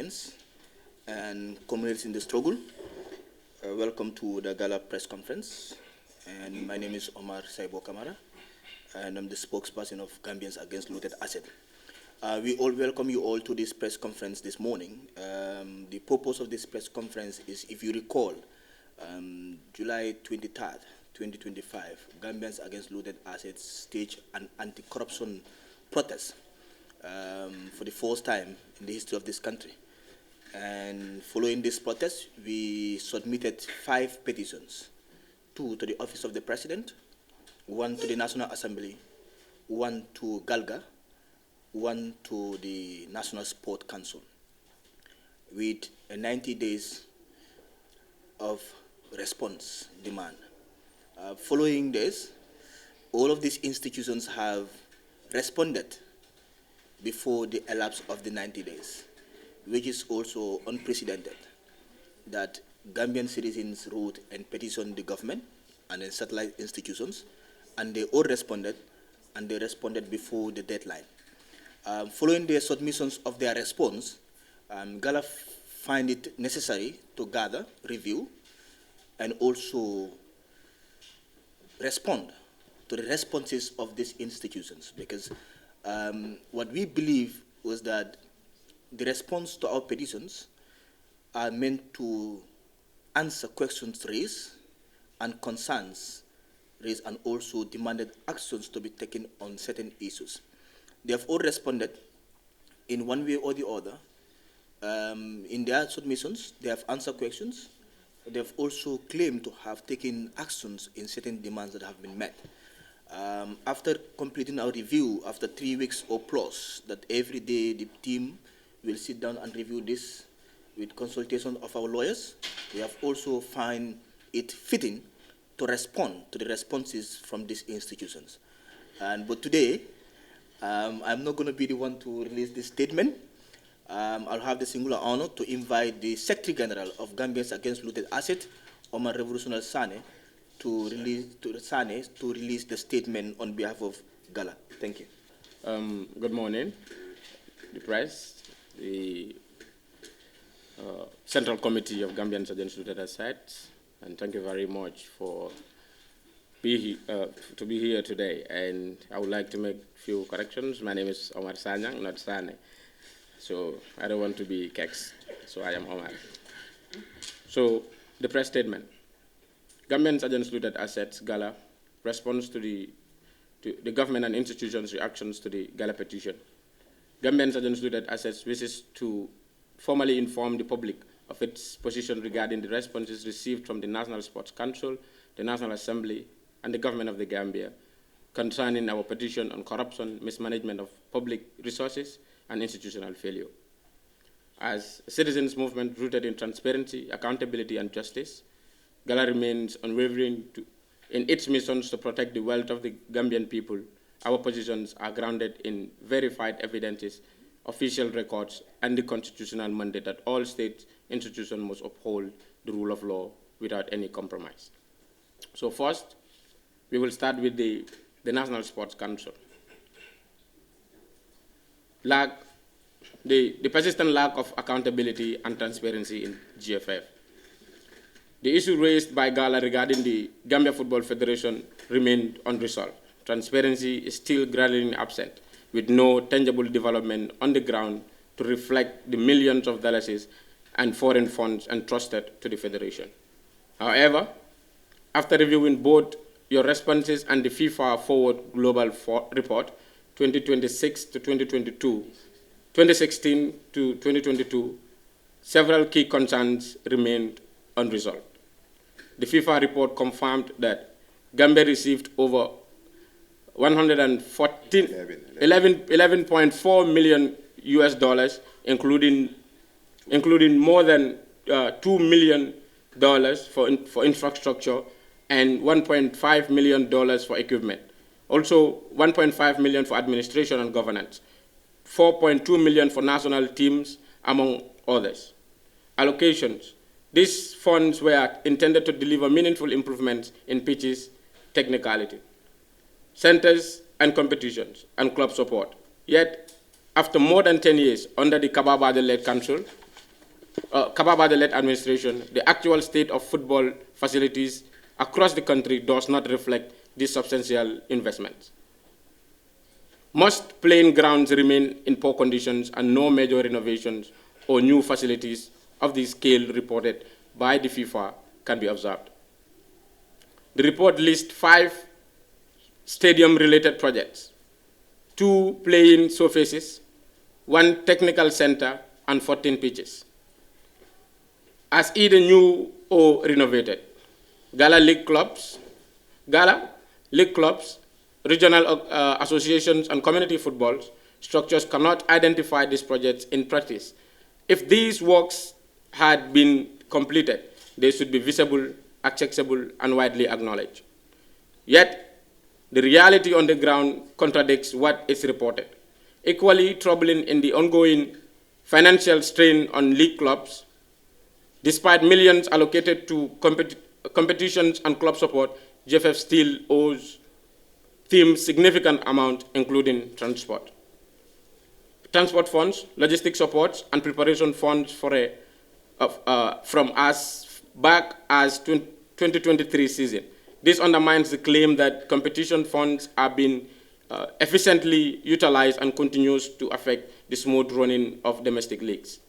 friends and comrades in the struggle. Welcome to the Gala press conference. And my name is Omar Saibo Kamara, and I'm the spokesperson of Gambians Against Looted Assets. We all welcome you all to this press conference this morning. The purpose of this press conference is, if you recall, July 23rd, 2025, Gambians Against Looted Assets staged an anti-corruption protest for the first time in the history of this country. And following this protest, we submitted 5 petitions, 2 to the Office of the President, 1 to the National Assembly, 1 to GALGA, 1 to the National Sport Council, with 90 days of response demand. Following this, all of these institutions have responded before the elapse of the 90 days, which is also unprecedented, that Gambian citizens wrote and petitioned the government and the satellite institutions, and they all responded, and they responded before the deadline. Following the submissions of their response, GALA find it necessary to gather, review, and also respond to the responses of these institutions, because what we believe was that the response to our petitions are meant to answer questions raised and concerns raised, and also demanded actions to be taken on certain issues. They have all responded in one way or the other. In their submissions, they have answered questions. They have also claimed to have taken actions in certain demands that have been met. After completing our review, after 3 weeks or plus, that every day the team will sit down and review this with consultation of our lawyers, we have also found it fitting to respond to the responses from these institutions. But today, I'm not going to be the one to release this statement. I'll have the singular honor to invite the Secretary General of Gambians Against Looted Assets, Omar Revolutionary Sane, to release the statement on behalf of GALA. Thank you. Good morning, the press, the Central Committee of Gambians Against Looted Assets, and thank you very much for to be here today. And I would like to make a few corrections. My name is Omar Sanyang, not Sane. So I don't want to be kex, so I am Omar. So the press statement. Gambians Against Looted Assets, GALA, responds to the government and institutions' reactions to the GALA petition. Gambians Against Looted Assets wishes to formally inform the public of its position regarding the responses received from the National Sports Council, the National Assembly, and the government of the Gambia concerning our petition on corruption, mismanagement of public resources, and institutional failure. As a citizens' movement rooted in transparency, accountability, and justice, GALA remains unwavering in its missions to protect the wealth of the Gambian people. Our positions are grounded in verified evidences, official records, and the constitutional mandate that all state institutions must uphold the rule of law without any compromise. So first, we will start with the National Sports Council. The persistent lack of accountability and transparency in GFF. The issue raised by GALA regarding the Gambia Football Federation remained unresolved. Transparency is still gradually absent, with no tangible development on the ground to reflect the millions of dollars and foreign funds entrusted to the Federation. However, after reviewing both your responses and the FIFA Forward Global Report 2026 to 2022, 2016 to 2022, several key concerns remained unresolved. The FIFA report confirmed that Gambia received over 11.4 million US dollars, including more than $2 million for infrastructure and $1.5 million for equipment. Also, $1.5 million for administration and governance, $4.2 million for national teams, among others. Allocations. These funds were intended to deliver meaningful improvements in pitches, technicality, centers and competitions, and club support. Yet, after more than 10 years under the Kababade-led council, Kababa-led administration, the actual state of football facilities across the country does not reflect these substantial investments. Most playing grounds remain in poor conditions and no major renovations or new facilities of the scale reported by the FIFA can be observed. The report lists 5 stadium-related projects, 2 playing surfaces, 1 technical center, and 14 pitches, as either new or renovated. Gala League clubs, regional associations, and community football structures cannot identify these projects in practice. If these works had been completed, they should be visible, accessible, and widely acknowledged. Yet, the reality on the ground contradicts what is reported. Equally troubling in the ongoing financial strain on league clubs, despite millions allocated to competitions and club support, GFF still owes teams significant amount, including transport funds, logistic supports, and preparation funds for from as back as 2023 season. This undermines the claim that competition funds are being efficiently utilized and continues to affect the smooth running of domestic leagues.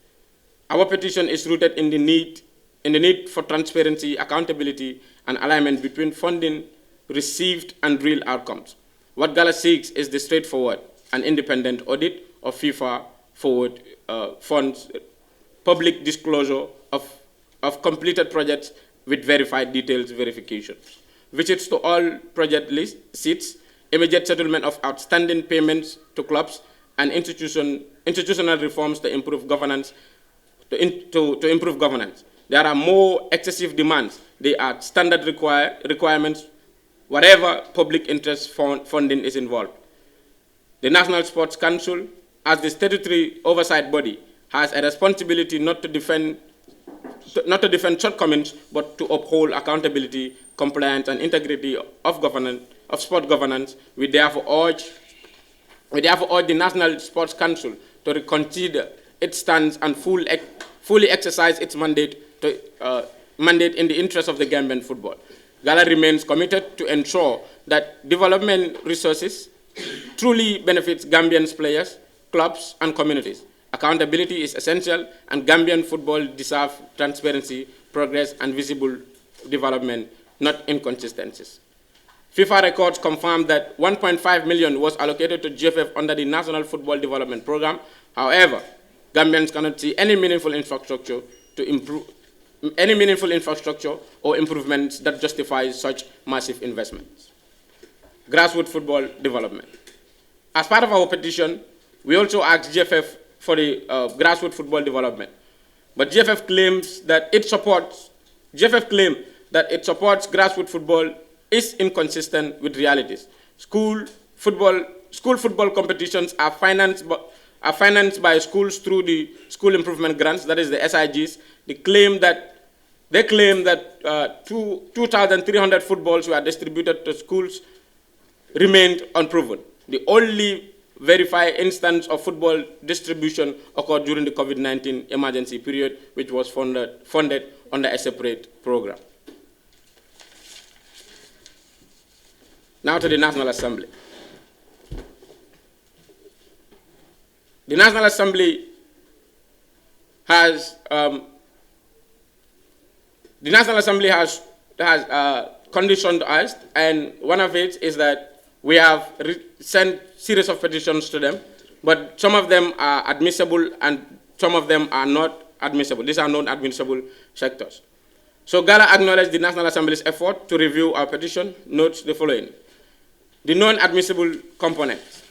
Our petition is rooted in the need for transparency, accountability, and alignment between funding received and real outcomes. What Gala seeks is the straightforward and independent audit of FIFA forward funds, public disclosure of completed projects with verified details verifications, visits to all project seats, immediate settlement of outstanding payments to clubs, and institutional reforms to improve governance. To improve governance. There are more excessive demands. They are standard requirements, whatever public interest funding is involved. The National Sports Council, as the statutory oversight body, has a responsibility not to defend shortcomings, but to uphold accountability, compliance, and integrity of sport governance. We therefore urge the National Sports Council to reconsider its stance and fully exercise its mandate in the interest of the Gambian football. Gala remains committed to ensure that development resources truly benefits Gambian players, clubs, and communities. Accountability is essential, and Gambian football deserves transparency, progress, and visible development, not inconsistencies. FIFA records confirm that 1.5 million was allocated to GFF under the National Football Development Program. However, Gambians cannot see any meaningful infrastructure or improvements that justify such massive investments. Grassroots football development. As part of our petition, we also asked GFF for the grassroots football development, but GFF claims that it supports grassroots football is inconsistent with realities. School football competitions are financed by schools through the school improvement grants, that is the SIGs. They claim that 2,300 footballs were distributed to schools remained unproven. The only verified instance of football distribution occurred during the COVID-19 emergency period, which was funded under a separate program. Now to the National Assembly. The National Assembly has conditioned us, and one of it is that we have sent series of petitions to them, but some of them are admissible and some of them are not admissible. These are non-admissible sectors. So Gala acknowledged the National Assembly's effort to review our petition, notes the following. The non-admissible components.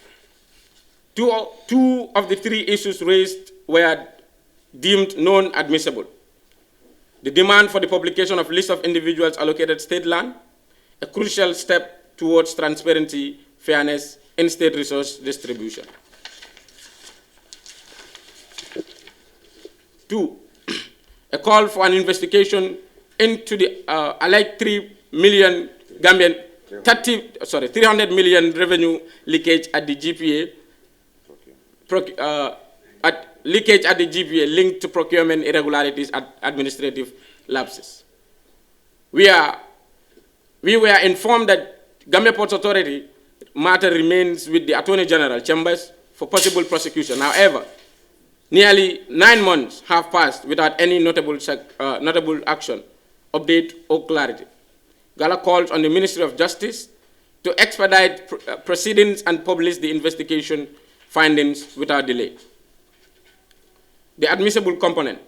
Two of the 3 issues raised were deemed non-admissible. The demand for the publication of lists of individuals allocated state land, a crucial step towards transparency, fairness in state resource distribution. 2, a call for an investigation into the alleged 300 million revenue leakage at the GPA, leakage at the GPA linked to procurement irregularities and administrative lapses. We were informed that Gambia Ports Authority matter remains with the Attorney General Chambers for possible prosecution. However, nearly 9 months have passed without any notable action, update, or clarity. Gala calls on the Ministry of Justice to expedite proceedings and publish the investigation findings without delay. The admissible component.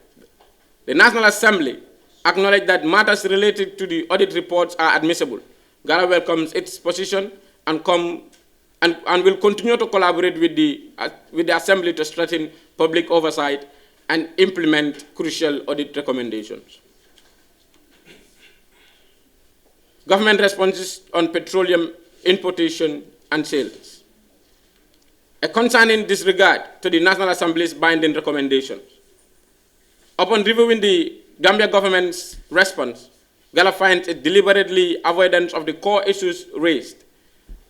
The National Assembly acknowledged that matters related to the audit reports are admissible. Gala welcomes its position and will continue to collaborate with the Assembly to strengthen public oversight and implement crucial audit recommendations. Government responses on petroleum importation and sales. A concern in this regard to the National Assembly's binding recommendations. Upon reviewing the Gambia government's response, Gala finds a deliberately avoidance of the core issues raised.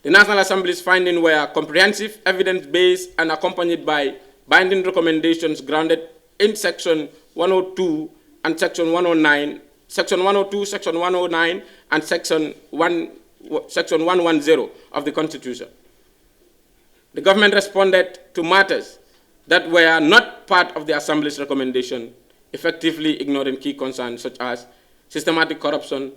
The National Assembly's findings were comprehensive, evidence-based, and accompanied by binding recommendations grounded in Section 102 and Section 109, Section 102, Section 109, and Section 110 of the Constitution. The government responded to matters that were not part of the Assembly's recommendation, effectively ignoring key concerns such as systematic corruption,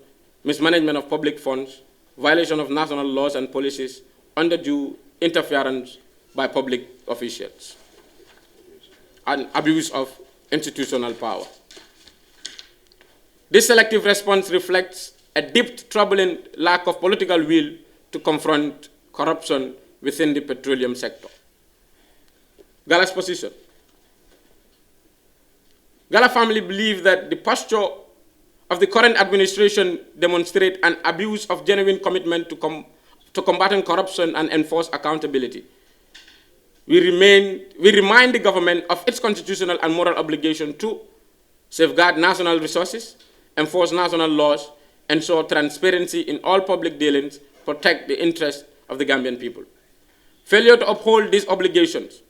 mismanagement of public funds, violation of national laws and policies, undue interference by public officials, and abuse of institutional power. This selective response reflects a deep, troubling lack of political will to confront corruption within the petroleum sector. Gala's position. Gala family believe that the posture of the current administration demonstrate an abuse of genuine commitment to combating corruption and enforce accountability. We remind the government of its constitutional and moral obligation to safeguard national resources, enforce national laws, ensure transparency in all public dealings, protect the interests of the Gambian people. Failure to uphold these obligations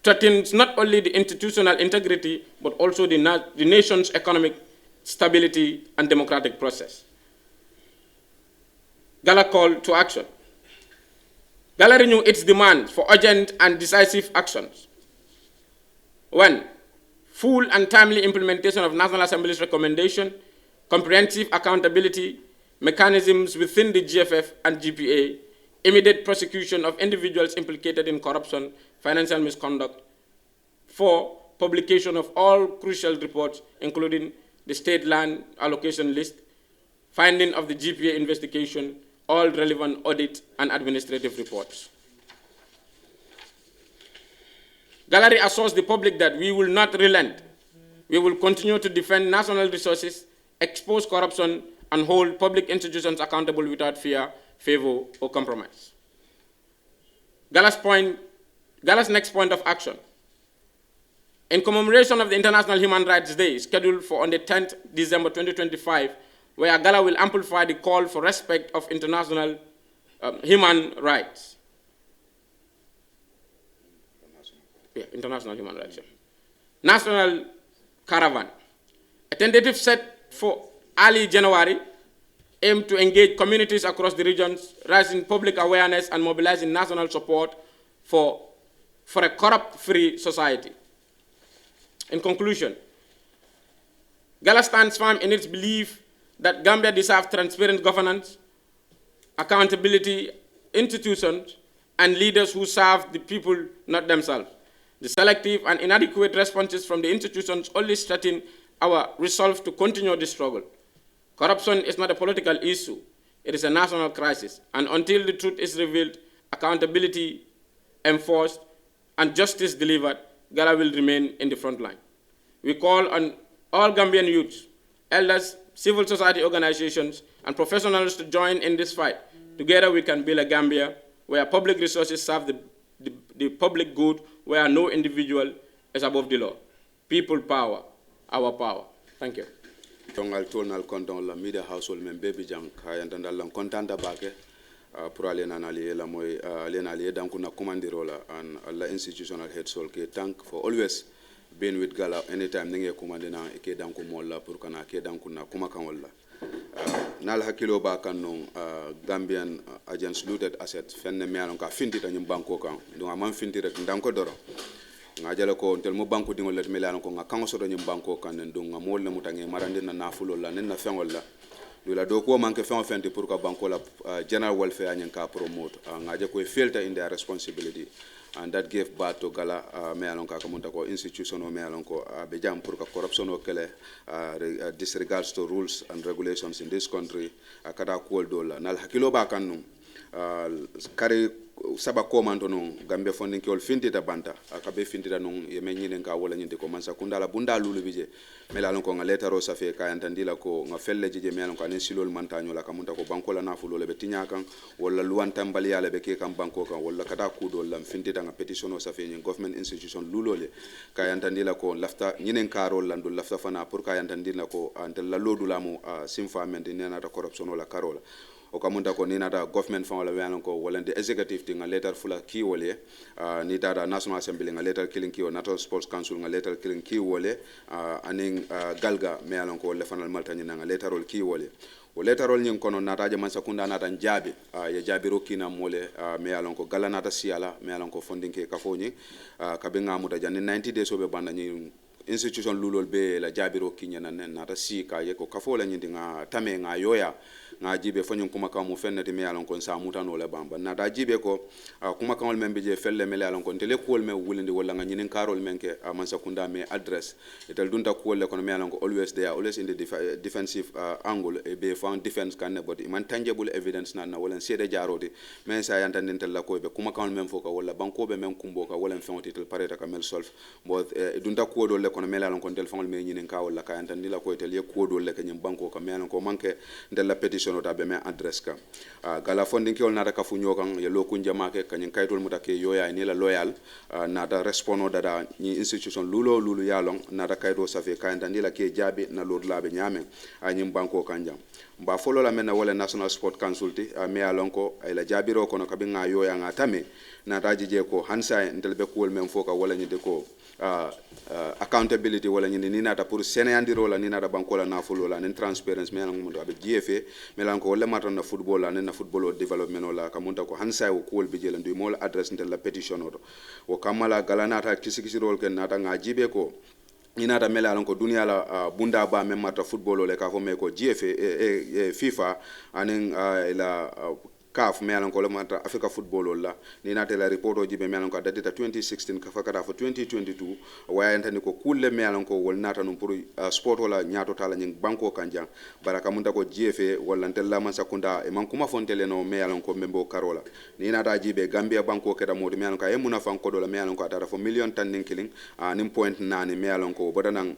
threatens not only the institutional integrity, but also the nation's economic stability and democratic process. Gala call to action. Gala renew its demand for urgent and decisive actions. 1. Full and timely implementation of National Assembly's recommendation, comprehensive accountability mechanisms within the GFF and GPA, immediate prosecution of individuals implicated in corruption, financial misconduct. 4. Publication of all crucial reports, including the state land allocation list, finding of the GPA investigation, all relevant audit and administrative reports. Gallery assures the public that we will not relent. We will continue to defend national resources, expose corruption, and hold public institutions accountable without fear, favor, or compromise. Gala's next point of action. In commemoration of the International Human Rights Day, scheduled for on the 10th December 2025, where Gala will amplify the call for respect of international human rights. International human rights. National Caravan. A tentative set for early January aimed to engage communities across the regions, raising public awareness and mobilizing national support for a corrupt-free society. In conclusion, Gala stands firm in its belief that Gambia deserves transparent governance, accountability, institutions, and leaders who serve the people, not themselves. The selective and inadequate responses from the institutions only strengthen our resolve to continue the struggle. Corruption is not a political issue, it is a national crisis, and until the truth is revealed, accountability enforced, and justice delivered, Gala will remain in the front line. We call on all Gambian youths, elders, civil society organizations, and professionals to join in this fight. Together we can build a Gambia where public resources serve the public good, where no individual is above the law. People power, our power. Thank you. Tongal tonal kondon la media household men baby jang kaya ndandala kontanda bake pour aller nanali la moy alena ali dan kuna commandiro la and alla institutional head sol ke thank for always been with Gala anytime ninge kumandina ike danku molla pour kana ke danku na kuma kan walla nal hakilo ba kan non Gambian agents looted assets fenne me alon ka finti tan banko kan donc am finti rek danko doro nga jala ko tel mo banko dingol let me alon ko nga kan so do nyim banko kan donc nga mol le mutange marande na nafulo la nen na fengol la la do ko manke fen fenti pour ka banko la general welfare nyen ka promote nga je ko filter in their responsibility and that gave birth to Gala me alon ka kamunta ko institution o me alon ko be jam pour ka corruption o kele disregards to rules and regulations in this country kada ko dola nal hakilo ba kanum kari saba komando non Gambia funding ki ol fintita banta akabe fintita non ye menyine ka wala nyinde ko mansa kundala bunda lulu bije melalon ko ngaleta ro safe ka yantandila ko nga felle jije melalon ko anen silol mantanyo la kamunta ko banko la nafulo le be tinya kan wala luwan tambali yale be ke kan banko kan wala kada kudo lam fintita nga petition o safe nyin government institution lulole ka yantandila ko lafta nyinen karol landu lafta fana pour ka yantandila ko antel la lodula mo simfament nena ta corruption la karola o kamunta ko ni nata government fan wala wianon ko wala the executive thing a letter fula ki wole ni tata national assembly nga letter killing ki o national sports council nga letter killing ki wole aning galga me alon ko le fanal malta ni nga letter rol ki wole o letter rol nyin kono nata je man sakunda nata njabi ya jabi rokina mole me alon ko gala nata siala me alon ko funding ke kafoni ka be ngamuta janni 90 days obe banda ni institution lulol be la jabiro kinyana nata si ka ye ko kafola nyindi nga tame nga yoya nga jibe fanyon kuma ka mu fennati me alon kon sa mutano le bamba na da jibe ko kuma ka wol membe je felle me alon kon tele ko me wulinde wala nga nyinin karol menke man sakunda me address etal dunta ko le kon me alon ko always there always in the defensive angle e be found defense kan but man tangible evidence na wala sede jarodi men sa yantan tel la ko be kuma ka wol mem foka wala banko be men kumbo ka wala fenoti tel pareta ka mel solve but dunta ko do le kon me alon kon tel fangol me nyinin ka wala ka yantan dila ko tel ye ko do le ka nyim banko ka me alon ko manke del la petition ta be me address ka gala funding ki ol nata ka fu nyokan ye lokun jamake kanyin kaytol mutake yoya ni la loyal nata respondo dada ni institution lulu yalong nata kaydo safe kayanda ni la ke jabi na lord labe nyame anyim banko kanjam mba folo la mena wala national sport council ti me alon ko ay la jabiro kono ka be nga yoya nga tame nata jije ko hansa ntel be ko men foka wala ni de ko accountability wala ni nata pour seneyandiro la ni nata banko la na folo la nen transparency me alon mo do be GFA melan ko wala matan na football la na football development la kamunta ko hansa ko kol be jelen du mo la address ntel la petition o kamala galanata kisikisirol ken nata nga jibe ko inata mele alon ko dunia la bunda ba même mata football le ka fo me ko GFA FIFA anen la CAF me alon ko le mata Africa football la ni nata la report o jibe me alon ko datita 2016 ka fakata fo 2022 waya entani ko kulle me alon ko wol nata no pour sport wala nyaato tala nying banko kanja baraka munda ko GFA wala ntel la man sakunda e man kuma fontele no me alon ko membo karola ni nata jibe Gambia banko keda modi me alon ko e muna fan ko do la me alon ko atara fo million tan nin killing nim point nani me alon ko bodanan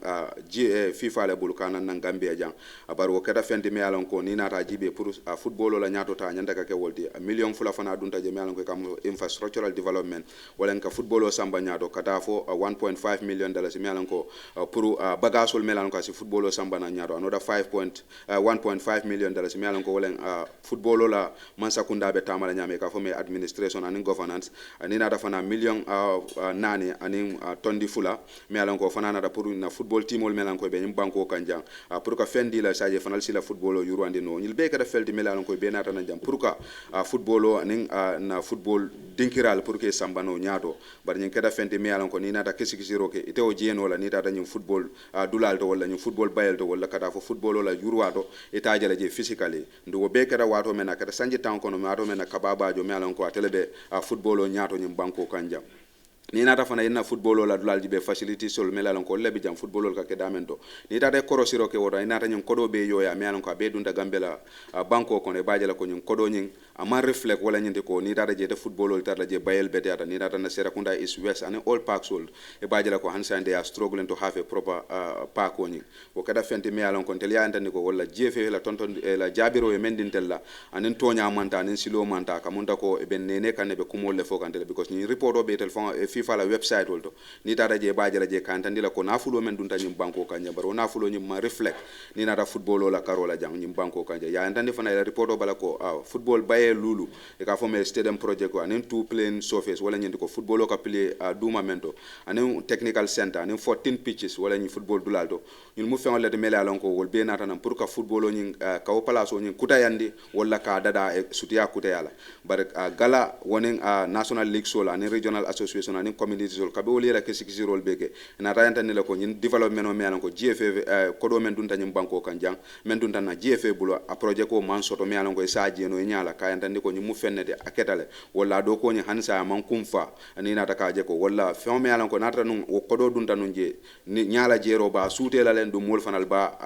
FIFA le bul kanan nan Gambia jang abar wo keda fendi me alon ko ni nata jibe pour football la nyaato ta nyanda ka ke a million fula fana dunta je melan ko kam infrastructural development wala ka football o samba nyaato kata fo 1.5 million dollars melan ko pour bagasol melan ko si football o samba na nyaato another 1.5 million dollars melan ko wala football la man sakunda be tamala nyame ka fo me administration and governance ani na da fana million nani ani tondi fula melan ko fana na da pour na football team ol melan ko be nyim banko kanjang pour ka fendi la saje fanal sila football o yurwande no nyil be ka da feldi melan ko be nata na jam pour ka football o anin na football dinkiral pour que sambano nyaato bar nyin kada fenti me alon ko ni nata kisikisiro ke ite o jeno la ni tata nyum football dulal to wala nyum football bayel to wala kada fo football la yurwato ita jala je physically ndo be kada wato mena kada sanji tan kono mato mena kababa jo me alon ko atelebe football o nyaato nyum banko kanjam ni nata fana ina football la dulal jibe facility sol melalon ko lebi jam football ka ke damento ni tata korosiro ke wora ina ta nyum kodo be yoya me alon ko be dunda gambela banko ko ne bajala ko nyum kodo nyin ama reflect wala nyinde ko ni tata je de football tata je bayel bete ata ni tata na Serakunda is west and all parks old e bajala ko hansa they are struggling to have a proper park oni ko kada fenti me alon ko tel ya antani ko wala jefe la tonton la jabiro e mendintella anen tonya manta anen silo manta kamunta ko e ben nene kan be kumol le fokantele because ni report o be tel fon FIFA la website wolto ni tata je bajala je kantandila ko nafulo men dunta nyim banko kanja baro nafulo nyim ma reflect ni nata football la karola jang nyim banko kanja ya antandi fana la report o bala ko football baye air lulu e ka fo me stadium project ko anen 2 playing surface wala nyindi ko football ka play duma mento anen technical center anen 14 pitches wala ni football dulalto ñun mu fengol le mele alon ko wol be nata nan pour ka football o ñin ka o place o ñin kutayandi wala ka dada e sutiya kutayala bar gala wonen national league sola anen regional association anen community sol ka be woli la kesi rol beke na rayanta ni la ko ñin development o me alon ko GFA kodo men dunta ñim banko kan jang men dunta na GFA bulo a project ko man soto me alon ko sa jeno e nyaala ka yantandi ko ñi mu fennede aketale wala do ko ñi hansa man kumfa ani nata ka je ko wala fon me alon ko nata nun o kodo dunta nun je ni nyaala jero ba suutela len du mol fanal ba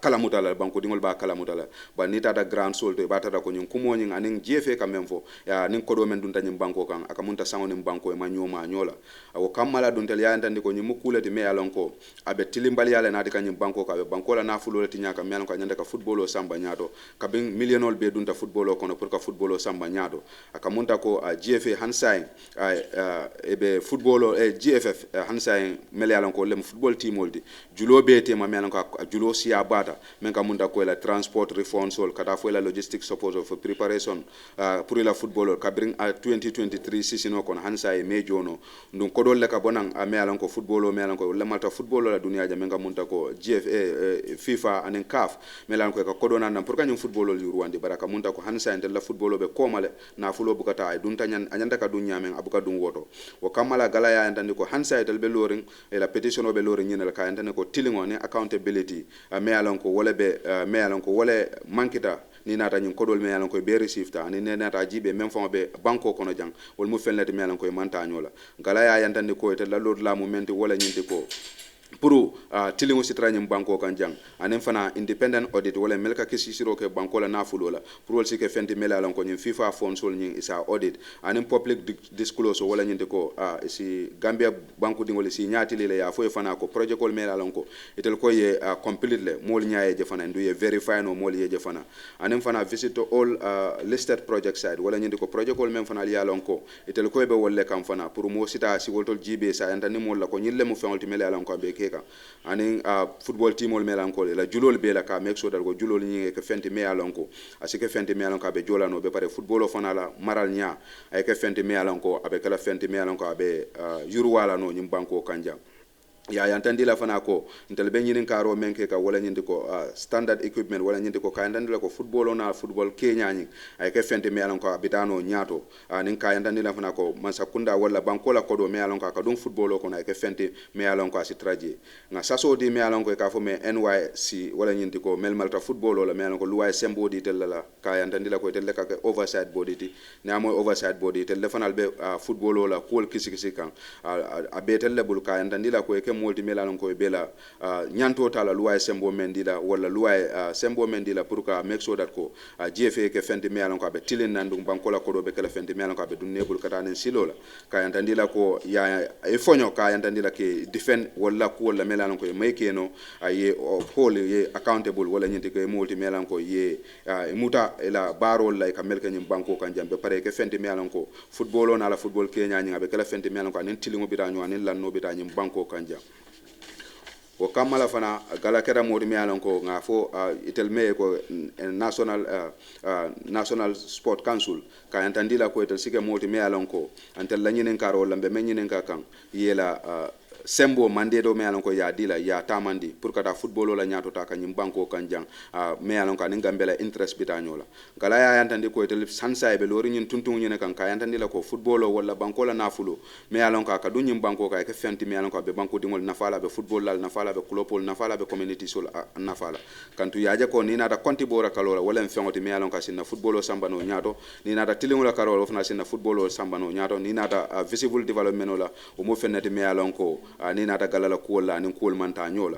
kala mutala banko dingol ba kala mutala ba ni tata grand sol to ba tata ko ñi kumo ñi anin GFA kam men fo ya nin kodo men dunta ñim banko kan aka munta sango nim banko e ma nyoma nyola o kamala duntel ya yantandi ko ñi mu kulati me alon ko abe tilimbali yale nati ka ñim banko ka be banko la na fulo ti nyaka me alon ko nyanda ka football o samba nyaado ka ben millionol be dunta football o kono pour ka football o samba nyaado aka munta ko GFA hansay ebe football o GFF hansay mele alon ko lem football team oldi julo be tema me alon ko julo siya bata men ka munta ko la transport reform sol kata fo la logistic support for preparation pour la football ka bring 2023 season o kono hansay me jono ndum ko dol le ka bonan me alon ko football o me alon ko le malta football la dunia ja men ka munta ko GFA FIFA anen CAF me alon ko ka kodona nan pour ka nyum football o ruwandi baraka munta ko hansa en la football o be komale na fulo bukata ay dunta nyan anyanda ka dunya men abuka dun woto o kamala gala ya entandi ko hansa e be loring e la petition o be loring nyina ka entandi ko tilingo ne accountability me alon ko wala be me alon ko wala mankita ni nata nyum kodol me alon ko be receive ta ni nata jibe même fon be banko kono jang wol mu fellati me alon ko manta nyola gala ya entandi ko te la lord la momenti wala nyinti ko pour tilingo sitranyim banko kan jang anen fana independent audit wala melka kesi siro ke banko la nafulo la pour wol sike fenti mela lan ko nyim FIFA fond sol nyim isa audit anen public disclosure wala nyinde ko si Gambia banko dingol si nyaati le ya fo fana ko project kol mela lan ko etel ko ye complete le mol nyaaye je fana ndu ye verify no mol ye je fana anen fana visit to all listed project side wala nyinde ko project kol men fana ya lan ko etel ko be wolle kam fana pour mo sita si woltol jibe sa yanda ni mol la ko nyille mu fengol ti mela lan ko be keka anin football team ol melanko la julol be la ka make sure that go julol ñi ke fenti me alonko asike fenti me alonko be jolano be pare football o fana la maral nya ay ke fenti me alonko abe kala fenti me alonko abe yurwala no ñim banko kanja ya yantandi la fana ko ntel be ñinin karo menke ka wala ñindi ko standard equipment wala ñindi ko kayandandi la ko football na football Kenya ñi ay ke fenti me alon ko abitano ñaato nin kayandandi la fana ko man sakunda wala banko la kodo me alon ka dum football ko na ay ke fenti me alon ko asitraji nga saso di me alon ko ka fo me NYC wala ñindi ko mel malta football la me alon ko luway sembo di tel la kayandandi la ko tel ka oversight body ti na moy oversight body tel le fanal be football la ko kisi kan abe tel le bul kayandandi la ko ke molti melalon ko bela nyanto tala luwa sembo mendila wala luwa sembo mendila pour ka make sure that ko GFA ke fenti melalon ko be tilin nan dum bankola ko do be kala fenti melalon ko be dun nebul katanen silola ka yantandila ko ya e fonyo ka yantandila ke defend wala ko wala melalon ko make no ye hol ye accountable wala nyinti ko molti melalon ko ye muta ela barol la ka melka nyim banko kan jambe pare ke fenti melalon ko football on ala football Kenya nyinga be kala fenti melalon ko anen tilingo bitanyo anen lanno bitanyo banko kan jam o kamala fana gala kera modi mi alon ko nga fo itel me ko national sport council ka entandila ko itel sike modi mi alon ko antel la nyinen karo lambe men nyinen ka kan yela sembo mande do me alon ko ya dila ya tamandi pour kata football la nyaato ta kanyim banko kanjang me alon ka ninga mbela interest bitanyola kala ya yantandi ko tel sansa be lori nyin tuntung nyine kan ka yantandi la ko football wala banko la nafulo me alon ka ka dunyim banko ka ke fenti me alon ka be banko dingol nafala be football la nafala be clubol nafala be community sol nafala kantu yaje ko ni nada konti bora kalola wala mfengoti me alon ka sinna football o sambano nyaato ni nada tilingola karola ofna sinna football o sambano nyaato ni nada visible development ola o mo fennati me alon ko ni nata galala kuola ni kuol manta nyola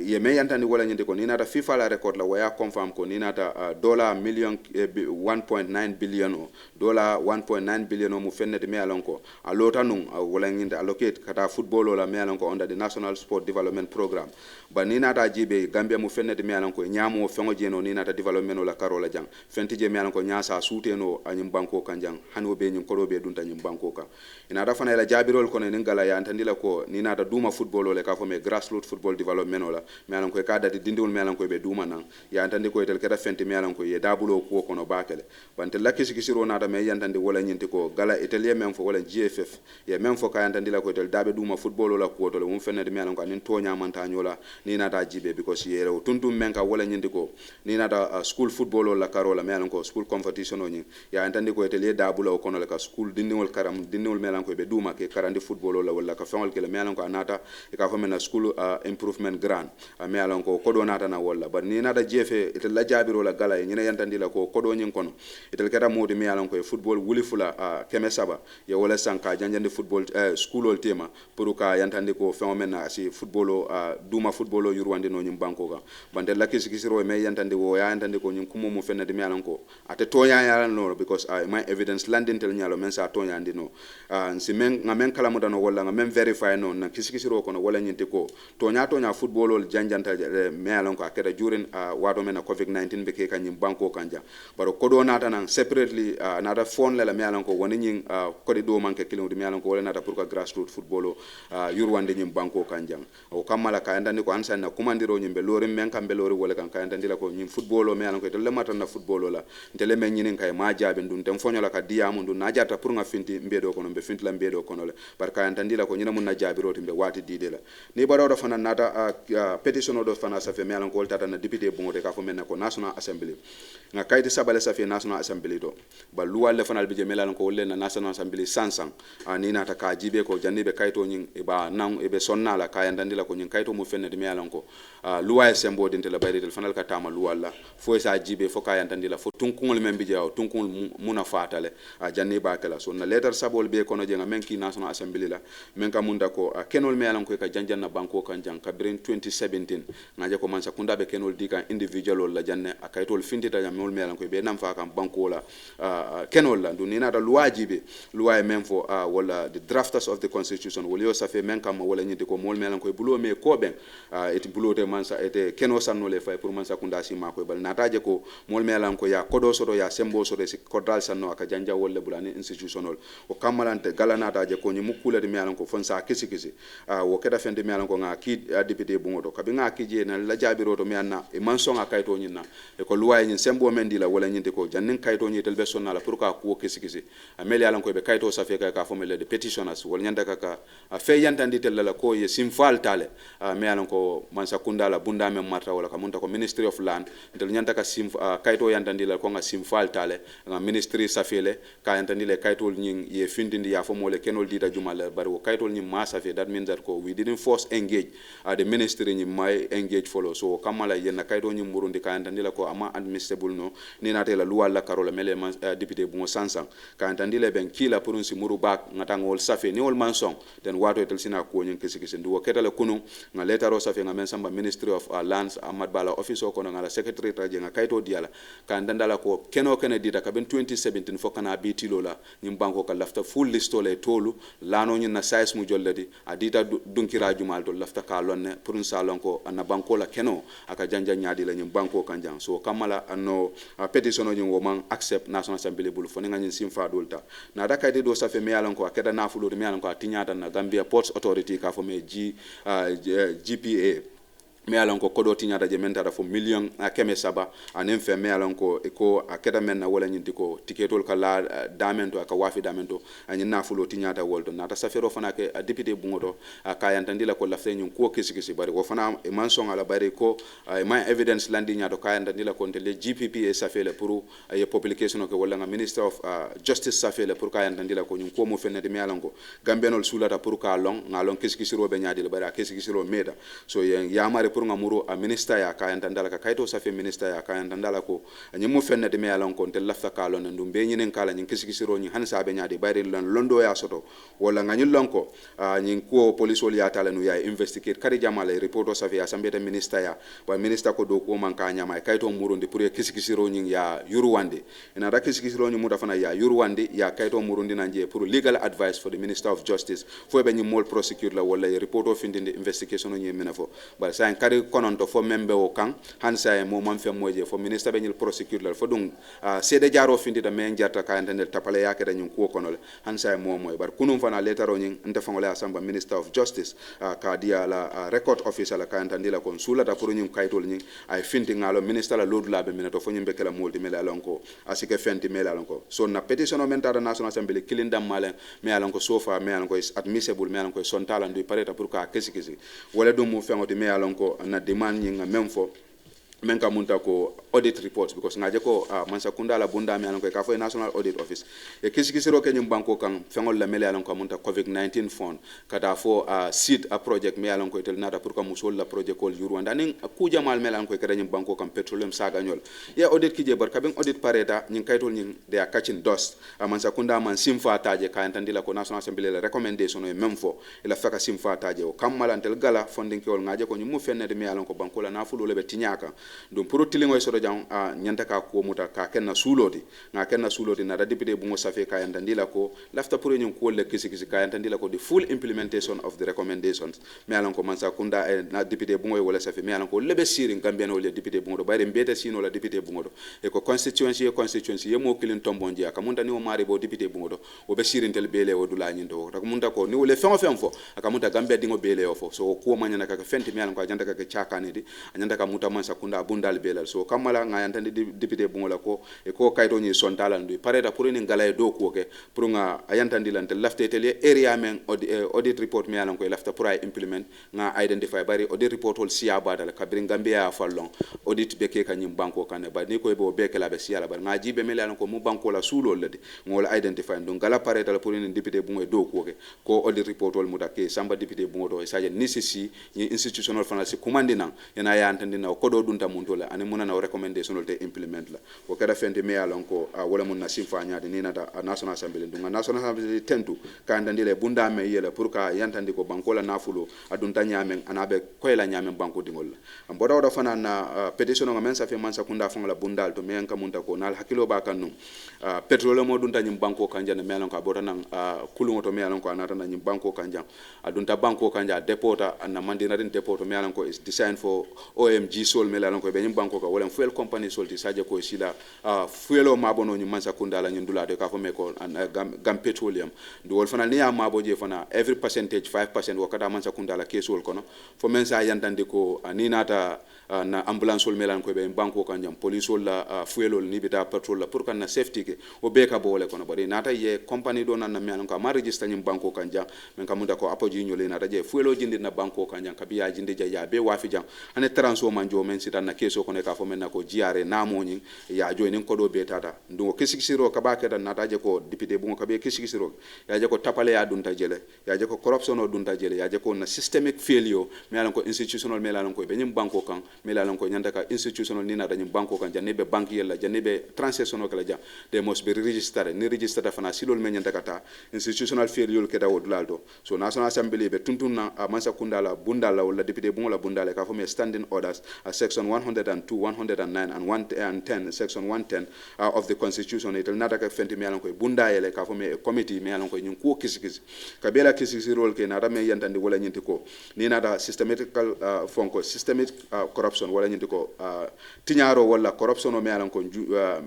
ye me yantani wala nyinde ko ni nata FIFA la record la waya confirm ko ni nata $1.9 billion $1.9 billion mu fennete me alon ko alota nun wala nyinde allocate kata football la me alon ko under the National Sport Development Program ba ni nata jibe Gambia mu fennete me alon ko nyamo fengo jeno ni nata development la karola jang fenti je me alon ko nyasa suteno anyim banko kanjang hanobe nyim korobe dunta nyim banko ka ina da fana la jabirol ko ne ngala ya antandi la ko ni nata duma football ole ka fo me grassroots football development ola me alan ko ka dati dindiwol me alan ko be duma nan ya antandi ko tel keta fenti me alan ko ye dabulo ko kono bakele bante la kisikisiro nata me yantandi wala nyinti ko gala italie men fo wala GFF ye men fo ka yantandi la ko tel dabe duma football ola ko to le mum fenede me alan ko nin tonya manta nyola ni nata jibe because ye rew tuntum men ka wala nyinti ko ni nata school football ola karola me alan ko school competition o nyin ya antandi ko tel ye dabulo kono le ka school dindiwol karam dindiwol me alan ko be duma ke karandi football ola wala ka fengol ke le me alan ko anata e ka fo men school improvement grant me alan ko kodo nata na wala bar ni nata jefe itel la jabiro la gala e nyina yantandi la ko kodo nyin kono itel keta modi me alan ko football wuli fula keme saba ye wala sanka janjande football school ol tema pour ka yantandi ko phénomène na si football duma football yurwande no nyim banko ga bande la kisikisiro me yantandi wo ya yantandi ko nyim kumo mo fenade me alan ko ate toya ya no because my evidence landing tel nyalo men sa toya ndino si men ngamen kala mo dano wala ngamen verify no na kisikisiro ko no wala nyinti ko tonya football ol janjanta me alan ko akeda jurin wado men COVID-19 be ke kanyim banko kanja baro kodo nata nan separately nata phone la me alan ko woni nyin kodi do manke kilin me alan ko wala nata pour ka grassroots football yurwande nyim banko kanjang o kamala ka andani ko ansa na kumandiro nyimbe lori men kambe lori wala kan ka andandi la ko nyim football me alan ko tele mata na football la tele men nyinin kay ma jaabe ndun tem fonyo la ka diamu ndun na jata pour nga finti mbedo kono be finti la mbedo kono le bar ka andandi la ko nyina mun na jaabiro timbe wati dide la ni baro do fana nata petition do fana sa fe me alan ko tata na député bongote ka fo men ko national assembly nga kayti sabale sa fe national assembly do ba luwal le fana be je me alan ko wolle na national assembly sansan ni nata ka jibe ko jannibe kayto nyin e ba nan e be sonna la ka andandi la ko nyin kayto mu fenne de me alan ko luwa e sembo dinte la bayde fanal ka tama luwal la fo sa jibe fo ka andandi la fo tunkungol men bi jaw tunkungol muna fatale janni ba kala so na letter sabol be kono je nga men ki national assembly la men ka munda ko kenol me alan ko ka janjanna banko kan jang ka brin 2017 ngaje ko man sa kunda be kenol dika individual la janne akaytol findita jam mol me alan ko be nam fa kam banko la kenol la ndu ni na da luwajibe luwa e men fo wala the drafters of the constitution wala yo sa fe men kam wala nyiti ko mol me alan ko bulo me ko ben et bulo de man sa ete keno sanno le fay pour man sa kunda si ma ko bal nataje ko mol me alan ko ya kodo sodo ya sembo sodo si kodal sanno aka janja wala bulani institutional o kamalante gala nataje ko ni mukula de me alan ko fon sa kisi wo keda fende me alan ko nga ki député bungoto kabi nga ki je na la jabiro to me anna e manson aka kayto nyina e ko luwaye nyin sembo men di la wala nyinte ko jannin kayto nyi tel be sonna la pour ka ko kisi ameli alan ko be kayto sa fe ka fo mele de petitioners wala nyanda ka fe yantandi tel la ko ye simfal tale me alan ko man sakunda la bunda men marta wala ka munta ko ministry of land tel nyanda ka sim kayto yantandi la ko nga simfal tale nga ministry sa fele ka yantandi le kayto nyin ye findindi ya fo mole kenol dita jumal bari wo kayto nyin ma sa fe that means that ko we didn't force engage the ministry nyin may engage follow so kamala yenna kayto nyin murundi ka yantandi la ko ama admissible no ni na tela luwa la karola mele député bungo sansan ka yantandi le ben kila pour si muru bak ngata ngol safe ni wol mansong den wato tel sina ko nyin kisi ndu ketale kunu nga letaro safe nga men samba ministry of lands amad bala office ko no ngala secretary taje nga kayto diala ka ndandala ko keno kene dita ka ben 2017 fokana bitilo la nyim banko ka lafta full list le tolu lano nyin na size mu jolledi adita dunkira jumal to lafta ka lonne pour salon ko na banko la keno aka janja nyaadi la nyim banko kanjang so kamala anno petition nyin wo man accept national assembly bulu fo nga nyin simfa dolta na da kayde do safe me yalan ko akeda na fulo me yalan ko atinyata na Gambia Ports Authority ka fo me GPA me alon ko kodo tinyata je mentara fo million keme saba anen fe me alon ko ko akeda men na wala nyindi ko tiketol kala damento aka wafi damento anyi na fulo tinyata woldo na ta safero fana ke député bungoto aka yantandila ko lafte nyun ko kisi bari ko fana e manson ala bari ko my evidence landi nyato ka yantandila ko le GPP e safele pour ye publication ko wala nga minister of justice safele pour ka yantandila ko nyun ko mo fenede me alon ko gambenol sulata pour ka long ngalon kisi robe nyaadi le bari kisi ro meda so yamare pour ngamuro a minister ya ka yantandala ka kayto safe minister ya ka yantandala ko nyimu fenne de me yalon ko tel lafta kalo na ndum be nyinen kala nyin kisikisiro nyin hansa be nyaade bayre lan londo ya soto wala nganyul lonko nyin ko police wol ya tala no ya investigate kadi jamale report o safe ya sambe de minister ya ba minister ko do ko man ka nyama kayto murundi pour kisikisiro nyin ya yuruwande ina da kisikisiro nyin muta fana ya yuruwande ya kayto murundi nanje pour legal advice for the minister of justice fo be nyin mol prosecute la wala report o findinde investigation nyin menafo ba sa kari kononto fo membe o kan hansa e mo man fe moje fo ministre be nyil prosecute la fo dum sede jaro findi da men jarta ka entende tapale yake da nyun ko konole hansa e mo moy bar kunum fana letaro nyin nte fangole asamba minister of justice ka dia la record officer la ka entende la kon sula da pour nyun kaytol nyin ay finti ngalo minister la lodula be minato fo nyimbe kala multi mele alonko asike fenti mele alonko so na petition o menta da national assembly kilindam malen me alonko sofa me alonko is admissible me alonko son talent du pareta pour ka kesi wala dum mo fengoti me alonko na demand nyinga memfo men ka munta ko audit reports because ngaje ko mansa kunda la bunda me alonko ka fo national audit office e kisi ro ke nyum banko kan fengol la mele alonko munta covid-19 fund kada fo seed a project me alonko tel nata pour ka musol la project ko yuru ndani ku jamal mele alonko ke nyum banko kan petroleum saga nyol ya audit ki je bar ka ben audit pareta nyin kaytol nyin they are catching dust mansa kunda man simfa taje ka entandila ko national assembly la recommendation e memfo ila faka simfa taje o kamala tel gala funding ko ngaje ko nyum mu fenne de me alonko banko la na fulo le be tinyaka dum pour tilingo so jang nyanta ka ko muta ka kenna suloti na kenna suloti na da député bungo safe ka yandandila ko lafta pour ñun ko le kisi ka yandandila ko the full implementation of the recommendations me alon ko mansa kunda na député bungo wala safe me alon ko lebe sirin gambien wala député bungo do bayre mbete sino la député bungo do e ko constituency ye mo kilin tombonji aka munda ni o mari bo député bungo do o be sirin tel bele o dula nyindo tak munda ko ni wala fengo fenfo aka munda gambia dingo bele o fo so ko manyana ka fenti me alon ko janda ka chakani di anyanda ka muta mansa kunda bundal belal so kamala nga yantande député bungola ko e ko kayto ni sontala ndu pareta pour ni ngala do ko ke pour nga ayantandi lante lafte tele area men audit report me alan ko lafta pour ay implement nga identify bari audit report hol siya badal kabrin gambia fallon audit be ke kanyim banko kan ba ni ko be be ke la be siya la bar nga jibe me alan ko mu banko la sulo lede ngol identify ndum ngala pareta pour ni député bungo do ko ke ko audit report hol mutake samba député bungo do saje ni sisi ni institutional finance commandina yana yantandi na ko do dunta muntola ani muna na recommendation te implement la o kada fende me alon ko wala mun na simfa nyaade ni nata national assembly dunga national assembly tentu ka ndandile bunda me yela pour ka yantandi ko banko la nafulo adunta nyamen anabe ko la nyamen banko dingol amboda wada fana na petition nga men sa fe man sa kunda fon la bundal to men ka munta ko nal hakilo ba kanum petrole mo dunta nyim banko kanja me alon ka boda nan kulungo to me alon ko anata na nyim banko kanja adunta banko kanja depota na mandina den depota me alon ko is designed for OMG sol me alon ko be nyim banko ka wala fuel company solti saje ko sila fuelo mabono nyu mansa kunda la nyundula de ka fo me ko gam petroleum do wol fana ni ya mabo je fana every percentage 5% wakata mansa kunda la kesol kono fo men sa yantande ko ni nata na ambulance ol melan ko be banko kan jam police ol la fuel ol ni bita petrol la pour kan na safety ke o be ka bole kono bari nata ye company do nan na melan ka ma register nyim banko kan jam men ka munda ko apoji nyole nata je fuel o jindi na banko kan jam ka biya jindi ja be wafi jam ane transfer manjo men sitan na keso kono ka fo men na ko jiare na mo nyin ya joinin ko do be tata ndo kisikisiro ka ba ke dan nata je ko député bu ko be kisikisiro ya je ko tapale ya dunta jele ya je ko corruption o dunta jele ya je ko na systemic failure melan ko institutional melan ko be nyim banko kan melalon ko nyanda ka institutional ni na dañu banko kan janne be banque yella janne be transactional kala jam they must be registered ni registered fana silol men nyanda kata institutional failure ke dawo dlaldo so national assembly be tuntuna mansa kundala bundala wala député bu la bundala ka fo me standing orders section 102 109 and 110 section 110 of the constitution it nada ka fenti melalon ko bunda yele ka fo me committee melalon ko nyun ko kisikisi ka bela kisikisi role ke nada me yantandi wala nyinti ko ni nada systematical fonko systemic corruption wala nyinti ko tinyaro wala corruption o mealan ko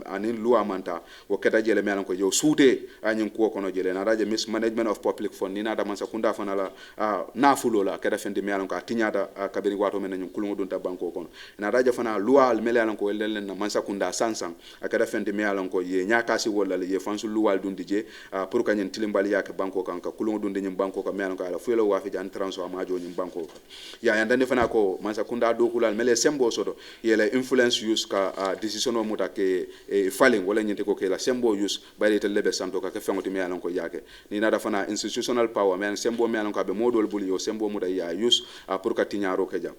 anin loi manta wo keta jele mealan ko yow suute anyin ko kono jele na raje mismanagement of public fund ni na da man sa kunda fana la nafulo la keta fendi mealan ko tinyata kabiri wato men nyum kulungo dunta banko kono na raje fana loi al mealan ko len na man sa kunda sansan akada fendi mealan ko ye nyakasi wala ye fansu loi dundi je pour ka nyen tilimbali yake banko kan ka kulungo dundi nyum banko ko mealan ko ala fuelo wa fi jan transfer ma jo nyum banko ya yandane fana ko man sa kunda do kulal mele sembo soto yela influence use ka decision o muta ke falling wala nyinte ko ke la sembo use bari te lebe santo ka ke fengoti me alon ko yake ni nada fana institutional power men sembo me alon ka be modol buli yo sembo muta ya use pour ka tinyaro ke jam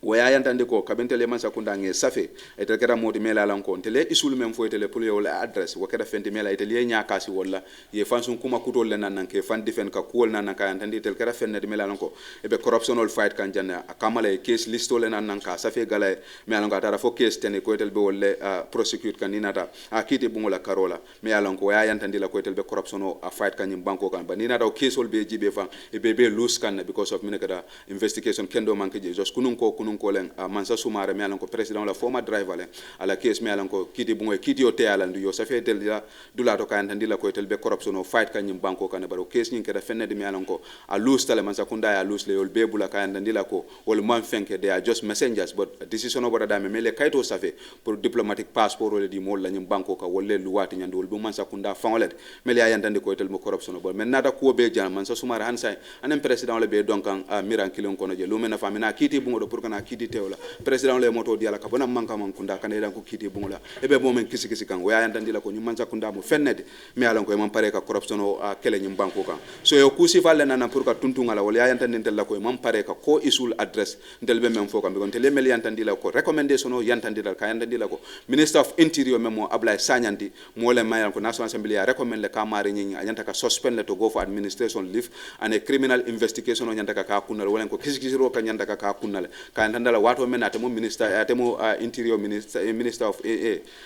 waya yantande ko kabentele man sakunda nge safe etel kera moti mela lan ko tele isul mem fo tele pour yo la adresse wo kera fenti mela etel ye nyaakasi wala ye fansun kuma kutol le nan ke fan difen ka kuol nan ka yantande tel kera fenne de mela lan ko e be corruptional fight kan janna akamala case listo le nan ka safe gala mela lan ka tara fo case tene ko etel be wolle prosecute kan ninata akite bungola karola mela lan ko waya yantande la ko etel be corruption a fight kan nyim banko kan ba ninata o case ol be jibe fan e be loose kan because of minekada investigation kendo manke je just kunun ko nun ko len mansa sumare mi alan ko president la former driver len ala case mi alan ko kiti bungo kiti o te ala ndu yo safe tel la dula to kan tandila ko tel be corruption o fight kan nyim banko kan baro case nyin keda fenne de mi alan ko a lose tale mansa kunda ya lose le yol be bula kan tandila ko wol man fenke they are just messengers but decision o bada me le kayto safe pour diplomatic passport le di mol la nyim banko ka wolle luwati nyande wol bu mansa kunda fangolet me le ayantande ko tel mo corruption o men nata ko be jam mansa sumare han say anen president le be donc miran kilon kono je lumena famina kiti bungo do pour kana kiti tewla president le moto diala ka bona manka man kunda kan edan ko kiti bungo la ebe mo men kisi kisi kan waya yantandi la ko nyum mansa kunda mo fennede mi alan ko man pare ka corruption o kele nyum banko kan so yo kusi falle nana pour ka tuntunga la wala yantandi tel la ko man pare ka ko isul address ndel be men fo kam be gon tele mel yantandi la ko recommendation o yantandi la ka yantandi la ko minister of interior memo Ablay Sanyandi mo le mayan ko national assembly ya recommend le ka mari nyi anyanta ka suspend le to go for administration leave and a criminal investigation o nyanta ka kunal wala ko kisi ro ka nyanta ka kunal ka yantanda la wato men atemo minister atemo interior minister of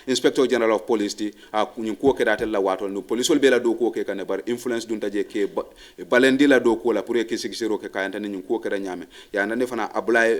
inspector general of police ti nyi ko ke datel la wato no police wol be la do ko ke kan bar influence dun taje ke balendi la do ko la pour kisi ro ke ka yantanda nyi ko ke da nyame ya ndane fana Ablay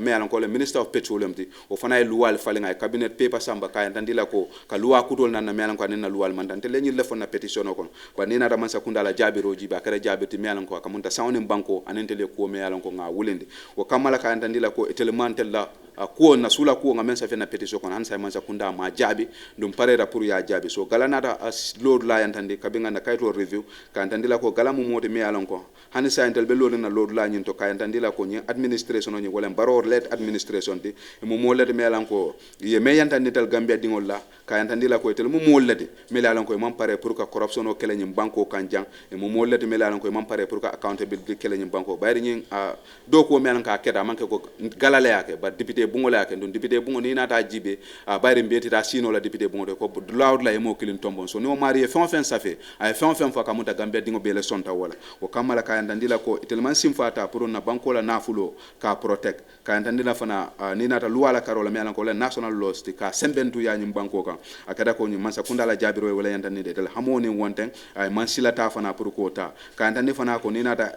me alan ko le minister of petroleum ti o fana luwal falinga cabinet paper samba ka yantandi la ko ka luwa kutol nan me alan ko nan luwal man tan te le nyi le fona petition ko ba ni na da man sa kunda la jabiro jiba kare jabiti me alan ko ka munta sawnin banko anen tele ko me alan ko nga wulinde o kamala ka yantandi la ko etelemantel la ko na sula ko ngamen sa fena petition ko han sa man sa kunda ma jabi dum pare ra pour ya jabi so galana da load la yantandi ka binga na kayto review ka yantandi la ko galamu mode me alan ko hani sa yantel be load na load la nyin to ka yantandi la ko nyi administration ni wala baror let administration ti mo mo let me alan ko ye me yantandi tal Gambia dingol la ka yantandi la ko tel mo mo let me alan ko man pare pour ka corruption o kele nyim banko kanjang mo mo let me alan ko man pare pour ka accountability kele nyim banko bayri nyin do ko me alan ka keda man ke ko galale yake ba député bungo la ken don député bungo ni nata jibe bayri mbeti ta sino la député bungo de ko loud la e mo kilin tombon so ni o mari fon sa fe ay fon fa ka muta Gambia dingo be le sonta wala o kamala ka yantandi la ko tellement simfata pour na banko la nafulo ka protect ka yantandi la fana ni nata luwala karola me alan ko le national laws ti ka sembentu ya nyim banko kan akada ko nyim mansa kunda la jabiro wala yantandi de tel hamoni wonten ay man silata fana pour ko ta ka yantandi fana ko ni nata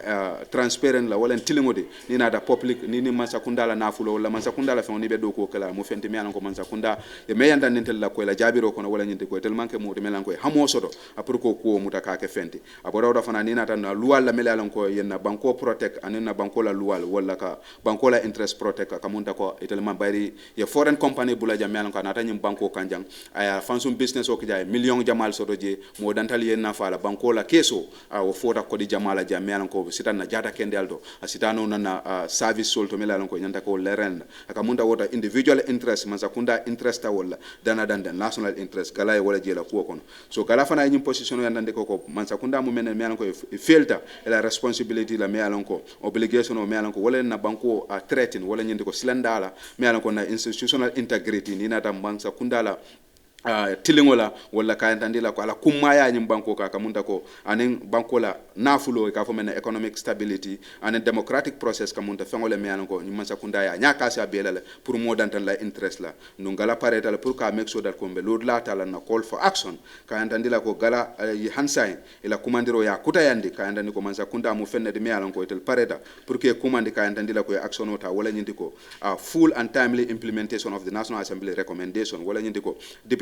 transparent la wala tilingode ni nata public ni mansa kunda la nafulo wala mansa kunda la fon ni be do ko kala mo fenti me alan ko mansa kunda e me yantandi tel la ko la jabiro ko wala nyinte ko tel manke mo de melan ko hamo sodo pour ko muta ka ke fenti aboro da fana ni nata na luwal la mele alan ko yenna banko protect anena banko la luwal wala ka banko la interest protect ka munta ko itelman bayri ye foreign company bula jam alan ko nata nyim banko kanjang aya fansum business o kija million jamal sodo je mo dantal yenna fala banko la keso o fota ko di jamala jam alan ko sitan na jata kende aldo asitano na service solto mele alan ko nyanta ko leren aka munta wota individual interest man sakunda interest wala dana danda national interest kala e wala jela ko kono so kala fana nyim position yandande ko man sakunda mu menen me alan ko felta la responsibility la me alan ko obligation o me alan ko wala na banko threaten wala nyinde ko silandala me alan ko na institutional integrity ni na tam bank sakunda la tilingola wala ka yantandi la ko ala kumaya nyim banko ka kamunta ko anen banko la nafulo ka fo mena economic stability anen democratic process kamunta fengole me anan ko nyim sakunda ya nyaka sa belale pour mo dantan la interest la no ngala pareta la pour ka make sure that ko be lord la tala na call for action ka yantandi la ko gala yi hansain ila kumandiro ya kuta yandi ka yantandi ko man sakunda mu fenne de me anan ko tel pareta pour que kumandi ka yantandi la ko action ota wala nyindi ko full and timely implementation of the National Assembly recommendation wala nyindi ko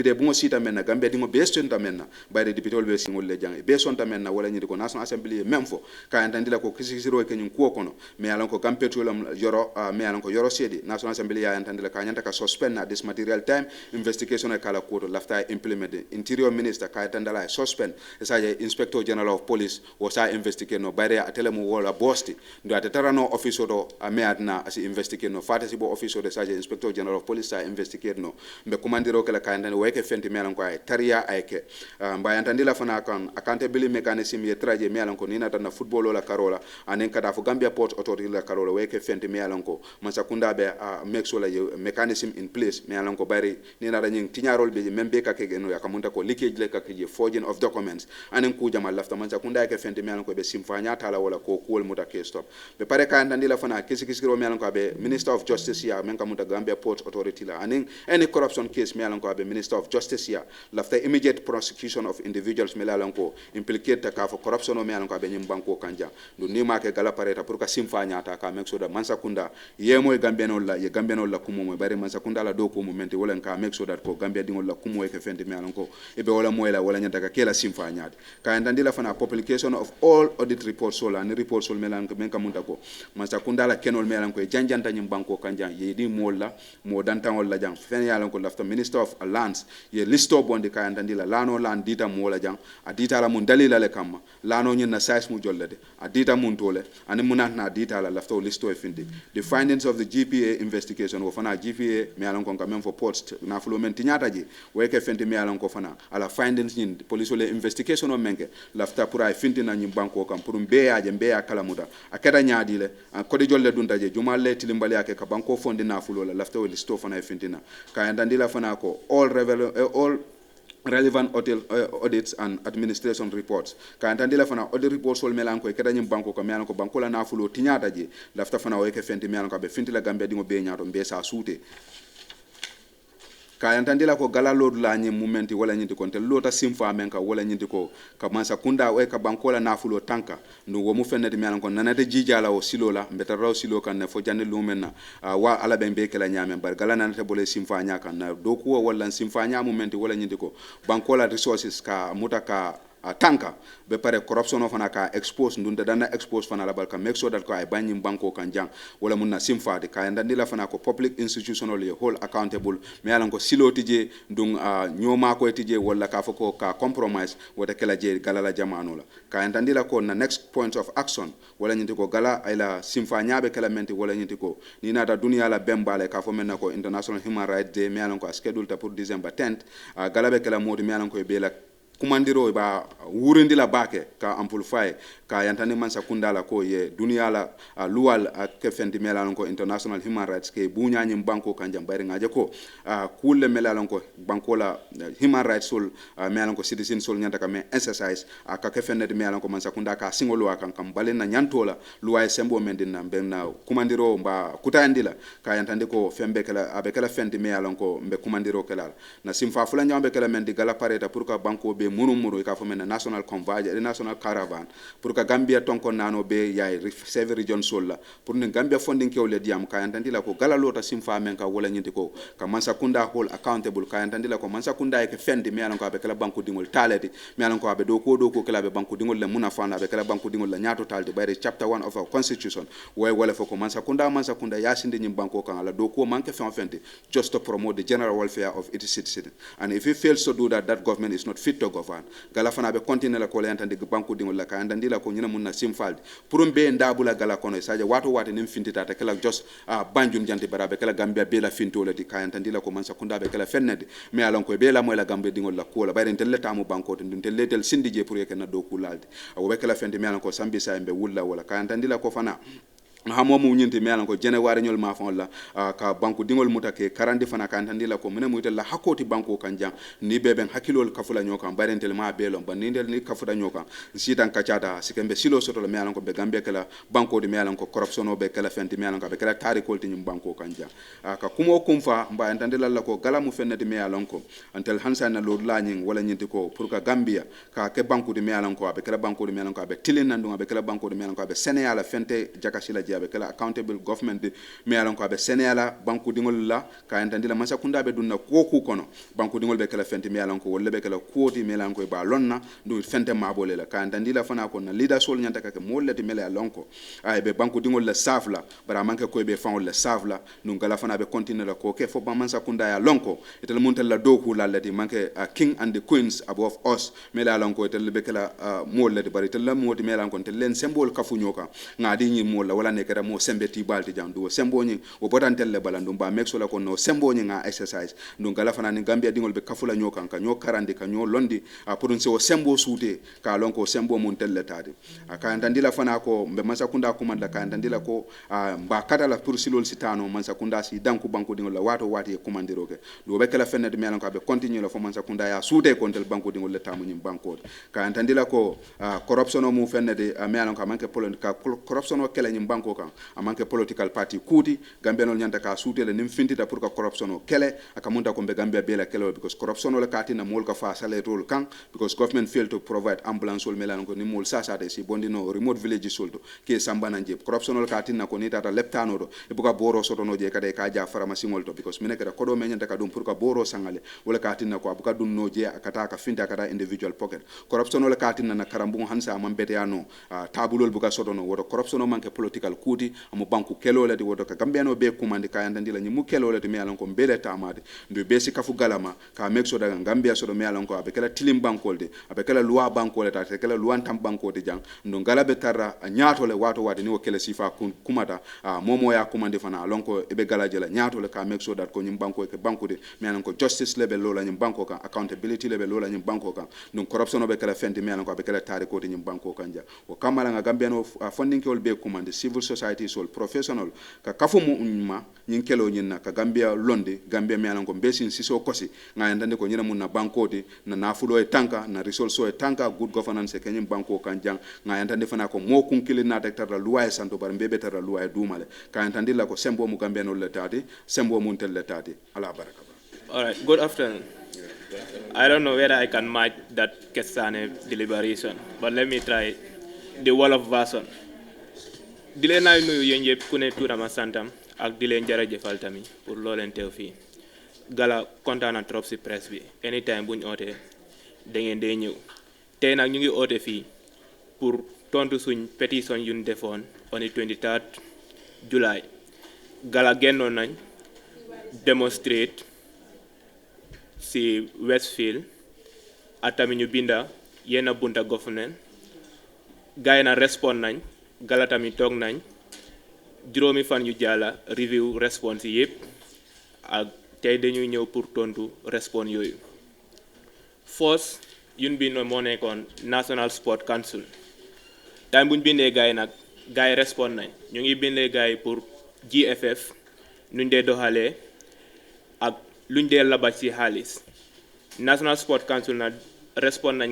de bungo sita menna Gambia dingo beston ta menna bayde député wol be singol le jang beston ta menna wala nyidi ko National Assembly même fo ka entandi la ko kisiro ke nyum ko kono mais alan ko Gambia tolam yoro mais alan ko yoro sedi National Assembly ya entandi la ka nyanta ka suspend this material time investigation e kala ko lafta implement interior minister ka entanda la suspend esaje inspector general of police o sa investigate no bayde atele mo wala bosti ndo atetara no officer do ameadna asi investigate no fatasi bo officer de saje inspector general of police sa investigate no be commandiro kala ka entandi ke fenti melan ko ay taria ay ke mbayantandi la fana kan accountability mechanism ye traje melan ko ni nata na football la karola anen kada fo Gambia Port Authority la karola we ke fenti melan ko man sakunda be make sure la mechanism in place melan ko bari ni nata nyin tiñarol be membe ka ke no ya kamunta ko leakage le ka ke forging of documents anen ku jamal lafta man sakunda ke fenti melan ko be simfanya tala wala ko kuol muta ke stop be pare ka ndandi la fana kisikiro melan ko be Minister of Justice ya men kamunta Gambia Port Authority la anen any corruption case melan ko be Minister of of justice here lafta immediate prosecution of individuals me lalan ko implicate ka for corruption o me lalan ko be nyim banko kanja do ni ma ke gala pareta pour ka simfa nyata ka make sure that Mansakunda ye moy gambianol la kumo moy bari Mansakunda la do ko momenti wala ka make sure that ko gambia dingol la kumo e ke fendi me lalan ko e be wala moy la wala nyata ka kela simfa nyata ka ndandila fana publication of all audit reports sola ni report sol me lalan ko men ka munta ko Mansakunda la kenol me lalan ko e janjanta nyim banko kanja ye di molla mo dantan la jang fen yalan ko lafta minister of lands ye listo bondi ka ndandila lano land dita mo la jang a dita la mun dalila le kamma lano nyin na size mu jollede a dita mun tole ani munat na dita la lafta listo e findi the findings of the GPA investigation wo fana GPA me yalan ko même for ports na fulo men tinyata ji we ke fendi me yalan ko fana ala findings nyin police le investigation o menke lafta pour ay finti na nyim banko kam pour mbeyaje mbeya kala muda akeda nyaadi le ko de jolle dundaje jumal le tilimbali ake ka banko fondi na fulo la lafta listo fana e fintina ka ndandila fana ko all relevant audits and administration reports ka entendila fana audit reports sol melan ko kada nyim banko ko melan ko banko la nafulo tinyata je lafta fana o ke fenti melan ko be finti la gambe dingo be nyaato be sa suute ka entendila ko gala lodu la nyim momenti wala nyinti ko tel lota simfa men ka wala nyinti ko ka Mansakunda o ka banko la nafulo tanka no wo mu fennati melan ko nanate jijala o silola mbeta raw silo kan ne fo janne lumenna wa ala be kala nyame bar gala nanate bole simfa nyaka na doku wala simfa nya momenti wala nyinti ko banko la resources ka mutaka tanka be pare corruption of fana expose ndunde dana expose fana la balka make sure that ko ay banyim banko kan jang wala munna simfa de ka ndandila fana ko public institutional ye whole accountable me yalan ko siloti je ndung nyoma ko tije wala ka fako ka compromise wata kala je galala jamano la ka ndandila ko na next point of action wala nyinti ko gala ayla simfa nyaabe kala menti wala nyinti ko ni nata dunia la bembale ka fo menna ko international human rights day me yalan ko schedule ta pour December 10th gala be kala modi me yalan ko be la kumandiro ba wurindi la bake ka amplify ka yantani Mansakunda la ko ye dunia la lual ke fendi melalon ko international human rights ke bunya nyim banko kanjam bayre ngaje ko kulle melalon ko banko la human rights sol melalon ko citizen sol nyanta ka me exercise ka ke fendi melalon ko Mansakunda ka singolo kan kam balena nyantola luwa sembo mendina benna kumandiro mba kutandila ka yantande ko fembe kala abe kala fendi melalon ko mbe kumandiro kala na simfa fula nyambe kala mendi gala pareta pour ka banko be muru ka fo men national converge national caravan pour ka Gambia tonko nano be yaay save region solla pour ne Gambia funding kewle diam ka yantandi la ko gala lota simfa men ka wala nyindi ko ka Mansakunda hold accountable ka yantandi la ko Mansakunda e ke fendi me alan ko be kala banko dingol taleti me alan ko be do ko kala be banko dingol le muna fana be kala banko dingol la nyaato talti bayre chapter 1 of our constitution way wala fo ko Mansakunda yasinde nyim banko kan ala do ko manke fendi just to promote the general welfare of its citizens, and if he fails to do that, that government is not fit to govern. Gala fana be continue la ko le antande banko dingol la ka andandi la ko nyina munna simfaldi pour mbe ndabula gala kono saje wato wate nim fintita ta kala just banjun janti barabe kala Gambia be la fintola di ka antandi la ko Mansakunda be kala fennede me alon ko be la moy la Gambia dingol la ko la bayre tel tamu banko tel letel sindije pour yeke na do kulalde o be kala fende me alon ko sambi sa mbe wulla wala ka antandi la ko fana hamo mu nyinti me ko January nyol ma fon la ka banko dingol mutake karandi fana kan tandi la ko mena mutel la hakoti banko kanja ni beben hakilol kafula nyoka barentel ma belon banindel ni kafuda nyoka sitan kachata sikembe silo soto la me ko be Gambia kala banko de me ko corruption o be kala fenti me ko be kala tari kolti nyum banko kanja ka kumo kumfa mba entande la ko gala mu fennede me ko antel hansa na lord laning wala nyinti ko pour ka Gambia ka ke banko de me ko be kala banko de me ko be tilin nandu be kala banko de me ko be Sénégal fente jakasila be kala accountable government me alon ko be Sénégal banku dingol la ka entandi la Mansakunda be dunna koku kono banku dingol be kala fenti me alon ko wolle be kala koti me alon ko ba lonna du fente mabole la ka entandi la fana ko na leader sol nyanta ka ke mollati mele alon ko ay be banku dingol la safla bara manke ko be fawol la safla nu gala fana be continue la ko ke fo ba Mansakunda ya lonko etel muntel la doku la lati manke king and the queens above us mele alon ko etel be kala mollati bari tel la modi me alon ko tel len symbol kafu nyoka ngadi nyi molla wala ne kera mo sembe ti balti jam do sembo nyi o botantel le balandu ba mexo la ko no sembo nyi nga exercise ndum gala fana ni Gambia dingol be kafula nyokan ka nyokarande ka nyo londi pour se o sembo suute ka lon ko sembo mun telle tade ka ndandila fana ko be Mansakunda ko man la ka ndandila ko ba kata la pour silol sitano Mansakunda si danku banko dingol la wato wati e commandiroke do be kala fenne de melon ka be continue la fo Mansakunda ya suute ko tel banko dingol le tamu nyim banko ka ndandila ko corruption o mu fenne de melon ka manke polon ka corruption o kala nyim banko banko kan amanke political party kuti Gambia no nyanta ka suutele nim fintita pour ka corruption o kele aka munta ko be Gambia bela kele because corruption o le katina mol ka fa sale role kan because government failed to provide ambulance ol melan ko ni mol sasa de si bondi no remote village soldo ke sambana nje corruption o le katina ko ni tata leptano do e buka boro soto no je kade ka ja pharmacie ngol to because mine kada kodo men nyanta ka dum pour ka boro sangale wala katina ko buka dum no je akata ka finta kata individual pocket corruption o le katina na karambu hansa am bete ano tabulol buka soto no wodo corruption o manke political kuti amu banku kelo le di wodo ka Gambia no be kumandi ka yandandi la nyimu kelo le di me alon ko bele tamade ndu be si kafu galama ka make so daga Gambia so do me alon ko abe kala tilim bankolde abe kala loi bankole ta kala loi tam bankode jang ndu ngala be tarra nyaato le wato wade ni o kele sifa kumata momo ya kumandi fana alon ko ebe gala jela nyaato le ka make so dat ko nyim banko ke bankude me alon ko justice level lo la nyim banko kan accountability level lo la nyim banko kan ndu corruption be kala fendi me alon ko abe kala tari ko nyim banko kan ja o kamala nga Gambia no funding ke ol be kumandi civil society sol professional ka kafu ma nyin kelo nyinna ka Gambia londe Gambia me alon ko besin siso kosi nga yandande ko nyina mun na bankode na nafulo e tanka na resource e tanka good governance e kenyim banko kan jang nga yandande fana ko mo kunkili na tektar la loi santo bar mbebe tar la loi dumale ka yandande la ko sembo mu Gambia no letati sembo mun tel letati ala baraka ba. All right, good afternoon. I don't know whether I can match that Kesane deliberation, but let me try the Wolof version. Di leen ay nuyu yéen yëpp ku ne tuurama santam ak di leen jërëjëfal tamit pour loo leen teew fii Gala kontaan na trop si presse bi anytime bu ñu ootee da ngeen dee ñëw tey nag ñu ngi oote fii pour tontu suñ pétition yu ñu defoon on the 23rd July Gala génnoon nañ demonstrate si Westfield ak tamit ñu binda yenn bunta government gaay na respond nañ Gala tamit toog nañ juróomi fan yu jàlla review response yi yëpp ak tey dañuy ñëw pour tontu response yooyu first yun bi no moo nekkoon National Sport Council time buñ bindee gaay nag gaay respond nañ ñu ngi bindee gaay pour GFF nuñ dee doxalee ak luñ dee labaj ci xaalis National Sport Council nag respond nañ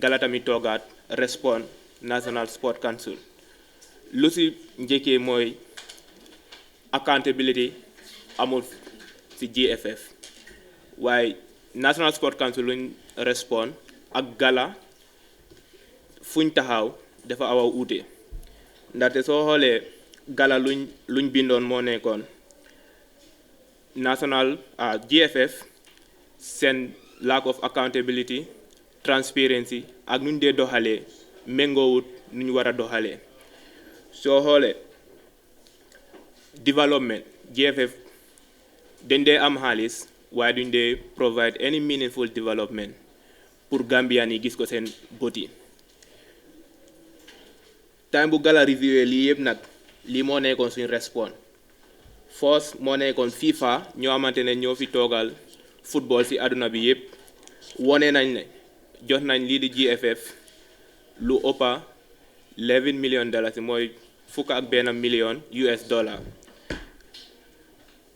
Gala tamit toogaat respond National Sport Council lu si njëkkee mooy accountability amul ci GFF waaye National Sport Council luñ respond ak Gala fuñ taxaw dafa awa uute ndaxte soo xoolee Gala luñ bindoon moo nekkoon GFF seen lack of accountability transparency ak nuñ dee doxalee méngoowut nuñ war a doxalee soo xoolee development GFF dañ dee am xaalis waaye duñ dee provide any meaningful development pour Gambian yi gis ko seen bët yi time bu Gala reviewé lii yëpp nag lii moo nekkoon suñ response first moo nekkoon FIFA ñoo xamante ne ñoo fi toogal football ci àdduna bi yëpp wone nañ ne jox nañ lii di GFF lu ëppa $11 million mooy $11 million US dollar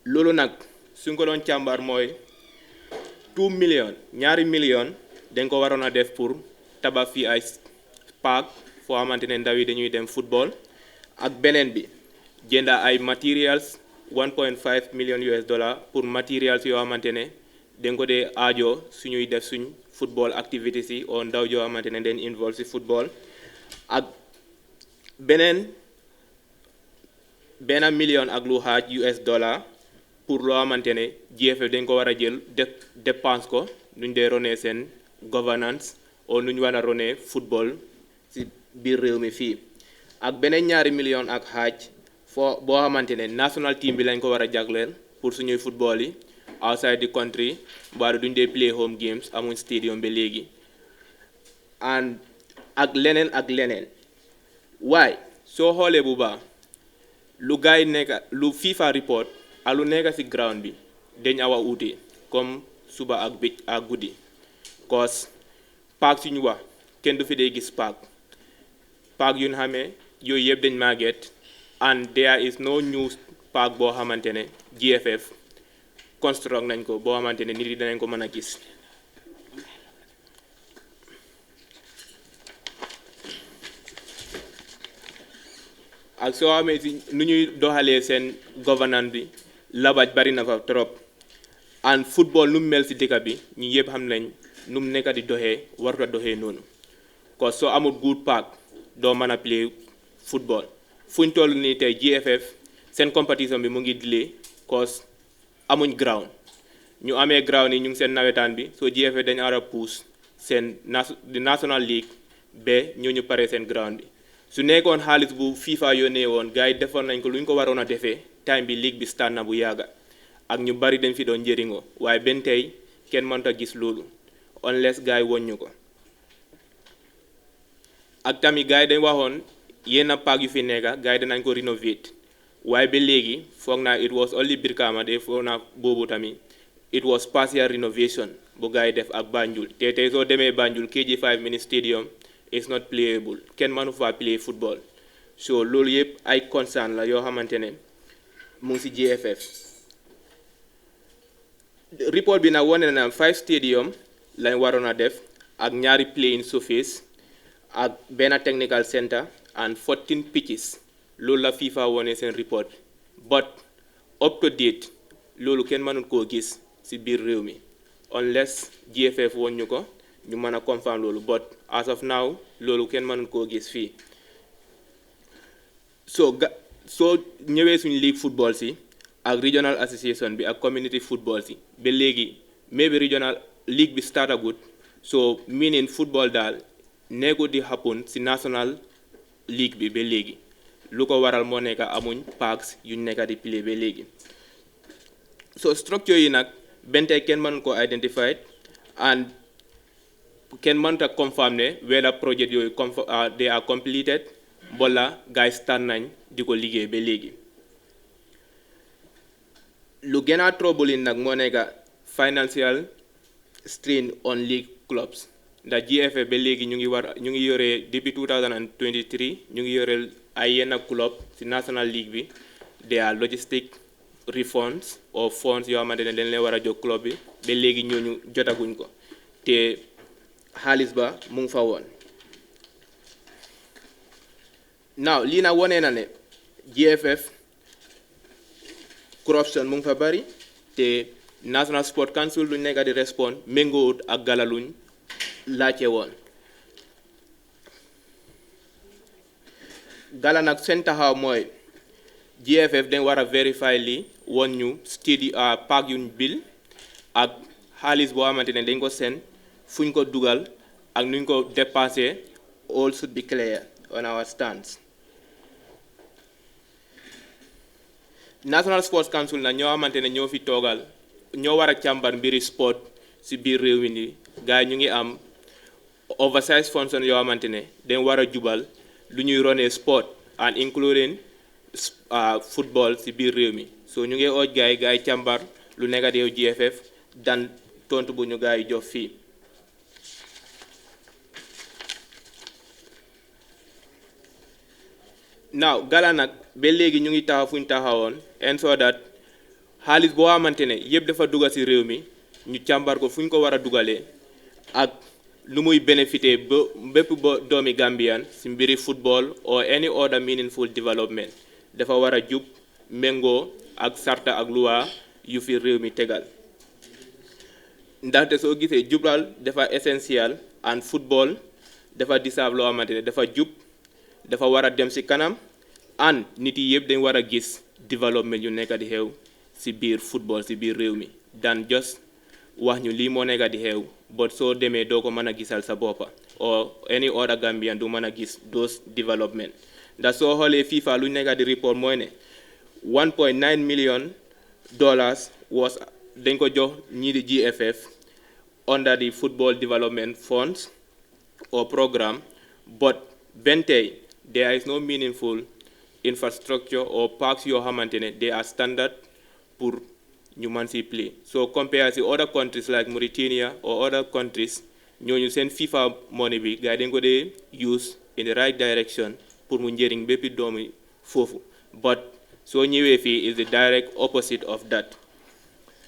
loolu nag suñ ko doon càmbar mooy 2 million ñaari million dañ ko waroon a def pour tabax fii ay park foo xamante ne ndaw yi dañuy dem football ak beneen bi jënda ay materials 1.5 million US dollar pour materials yoo xamante ne dañ ko dee aajo suñuy def suñ football activities yi oo ndaw yoo xamante ne dañ involve ci football ak benn million ak lu xaaj US dollar pour loo xamante ne GFF dañ ko war a jël dépense ko nuñ dee ronee seen governance oo nuñ war a ronee football ci biir réew mi fii ak beneen $2 million ak xaaj foo boo xamante ne national team bi lañ ko war a jagleel pour suñuy football yi outside the country mbaadu duñ dee play home games amuñ stadium ba léegi and ak leneen waaye soo xoolee bu baax lu gaay nekka lu FIFA report ak lu nekka ci ground bi dañ awa uute comme suba ak bëj ak guddi cause park suñu wax kenn du fi dee gis park yu ñu xamee yooyu yëpp dañ màgget and there is no new park boo xamante ne GFF construct nañ ko boo xamante ne nit yi danañ ko mën a gis ak soo amee si nu ñuy doxalee seen governance bi labaj bari na fa trop and football nu mu mel si dëkk bi ñu yëpp xam nañ nu mu nekk di doxee warut a doxee noonu cause soo amul good park doo mën a play football fu ñu toll nii tey GFF seen compétition bi mu ngi delay cause amuñ ground ñu amee ground yi ñu ngi seen nawetaan bi soo GFF dañu war a pousse seen di national league ba ñooñu pare seen ground bi su nekkoon xaalis bu FIFA yónnee woon gars yi defoon nañ ko lu ñu ko waroon a defee time bi league bi start na bu yàgga ak ñu bari dañ fi doon njëriñoo waaye benn tey kenn mënut a gis loolu unless gars yi woññu ko ak tamit gars yi dañ waxoon yenn park yu fi nekka gars yi danañ ko renovate waaye ba léegi foog naa it was only Brikama de foog naa boobu tamit it was partial renovation bu gars yi def ak Banjul te tey soo demee Banjul KG5 mini stadium is not playable kenn mënu fa play football so loolu yëpp ay concern la yoo xamante ne mu ngi si GFF report bi nag wane na 5 stadium lañ waroon a def ak ñaari playing surface ak benn technical center and 14 pitches loolu la FIFA wone seen report but up to date loolu kenn mënul koo gis si biir réew mi unless GFF woon ñu ko ñu mën a confirm loolu but as of now loolu kenn mënul koo gis fii soo ñëwee suñu league football si ak regional association bi ak community football si ba léegi maybe regional league bi startagut so meaning football daal nekkul di happen si national league bi ba léegi lu ko waral moo nekk amuñ parks yuñ nekk di play ba léegi so structure yi nag benn tey kenn mën ko identify and kenn mënta confirm ne whether project yooyu they are completed wala guys start nañ di ko liggéey ba léegi lu gën a troubling nag moo nekk financial strain on league clubs ndax GFF ba léegi ñu ngi yore depuis 2023 ñu ngi yore ay yenn club ci national league bi they are logistic refunds or funds yoo xamante ne dañ leen war a jóg club bi ba léegi ñooñu jotaguñ ko te xaalis ba mu ngi fa woon now lii nag wone na ne GFF corruption mu ngi fa bari te National Sport Council luñ nekk di respond méngoowut ak galaluñ laajte woon gala nag seen taxaw mooy GFF dañ war a verify lii woon ñu park yuñ bill ak xaalis boo xamante ne dañ ko seen fuñ ko dugal ak nuñ ko dépensé all should be clear on our stance National Sports Council na ñoo xamante ne ñoo fi toogal ñoo war a càmbar mbiri sport si biir réew mi ni gars yi ñu ngi am oversized function yoo xamante ne dañ war a jubal lu ñuy ronee sport and including football si biir réew mi so ñu ngi ooj gars yi càmbar lu nekk di yow GFF dan tontu bu ñu gars yi jox fii now gala nag ba léegi ñu ngi taxaw fu ñu taxawoon and so that xaalis boo xamante ne yëpp dafa dugal ci réew mi ñu càmbar ko fu ñu ko war a dugalee ak lu muy bénéfité ba bépp ba doomi Gambian ci mbiri football or any other meaningful development dafa war a jub méngoo ak sarta ak luwa yu fi réew mi tegal ndaxte soo gisee jubal dafa essentiel and football dafa deserve loo xamante ne dafa jub dafa war a dem ci kanam and nit yi yëpp dañ war a gis development yu nekk di xew ci biir football ci biir réew mi dan just wax ñu lii moo nekk di xew but soo demee doo ko mën a gisal sa boppa or any other Gambian du mën a gis those development ndax soo xoolee FIFA lu nekk di report mooy ne 1.9 million dollars was dañ ko jox ñii di GFF under the football development funds or program but benn tey there is no meaningful infrastructure or parks yoo xamante ne they are standard pour ñu man si play so compare si other countries like Mauritania or other countries ñooñu seen FIFA money bi gars yi dañ ko dee use in the right direction pour mu njëriñ bépp doomi foofu but soo ñëwee fii is the direct opposite of that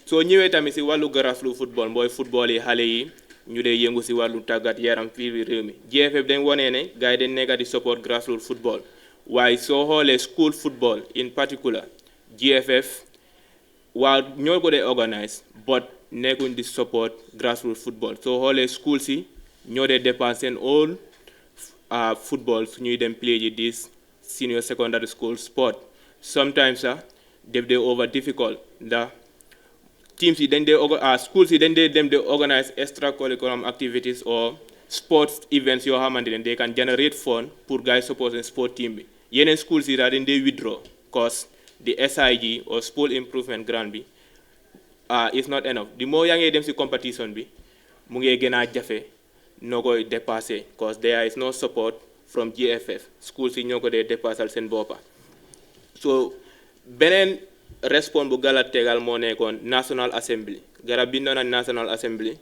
soo ñëwee tamit si wàllu grassroots football mooy football yi xale yi ñu dee yëngu si wàllu tàggat yaram fii réew mi GFF dañ wonee ne gars yi dañ nekk di support grassroots football waaye soo xoolee school football in particular GFF waa ñoo ko dee organise but nekkuñ di support grassroots football soo xoolee school si ñoo dee dépense seen all football su ñuy dem play ji this senior secondary school sport sometimes sax def dee over difficult ndax teams yi dañ dee schools yi dañ dee dem de organize extracurriculum activities or sports events yoo xamante ne they can generate fund pour guys support seen sport team bi yeneen schools yi daal dañ dee withdraw cause the SIG or sport improvement grant bi is not enough the more yaa ngee dem si competition bi mu ngee gën a jafe noo koy dépassé cause there is no support from GFF schools yi ñoo ko dee dépassal seen boppa so beneen response bu gala tegal moo nekkoon National Assembly gara bindoon ak National Assembly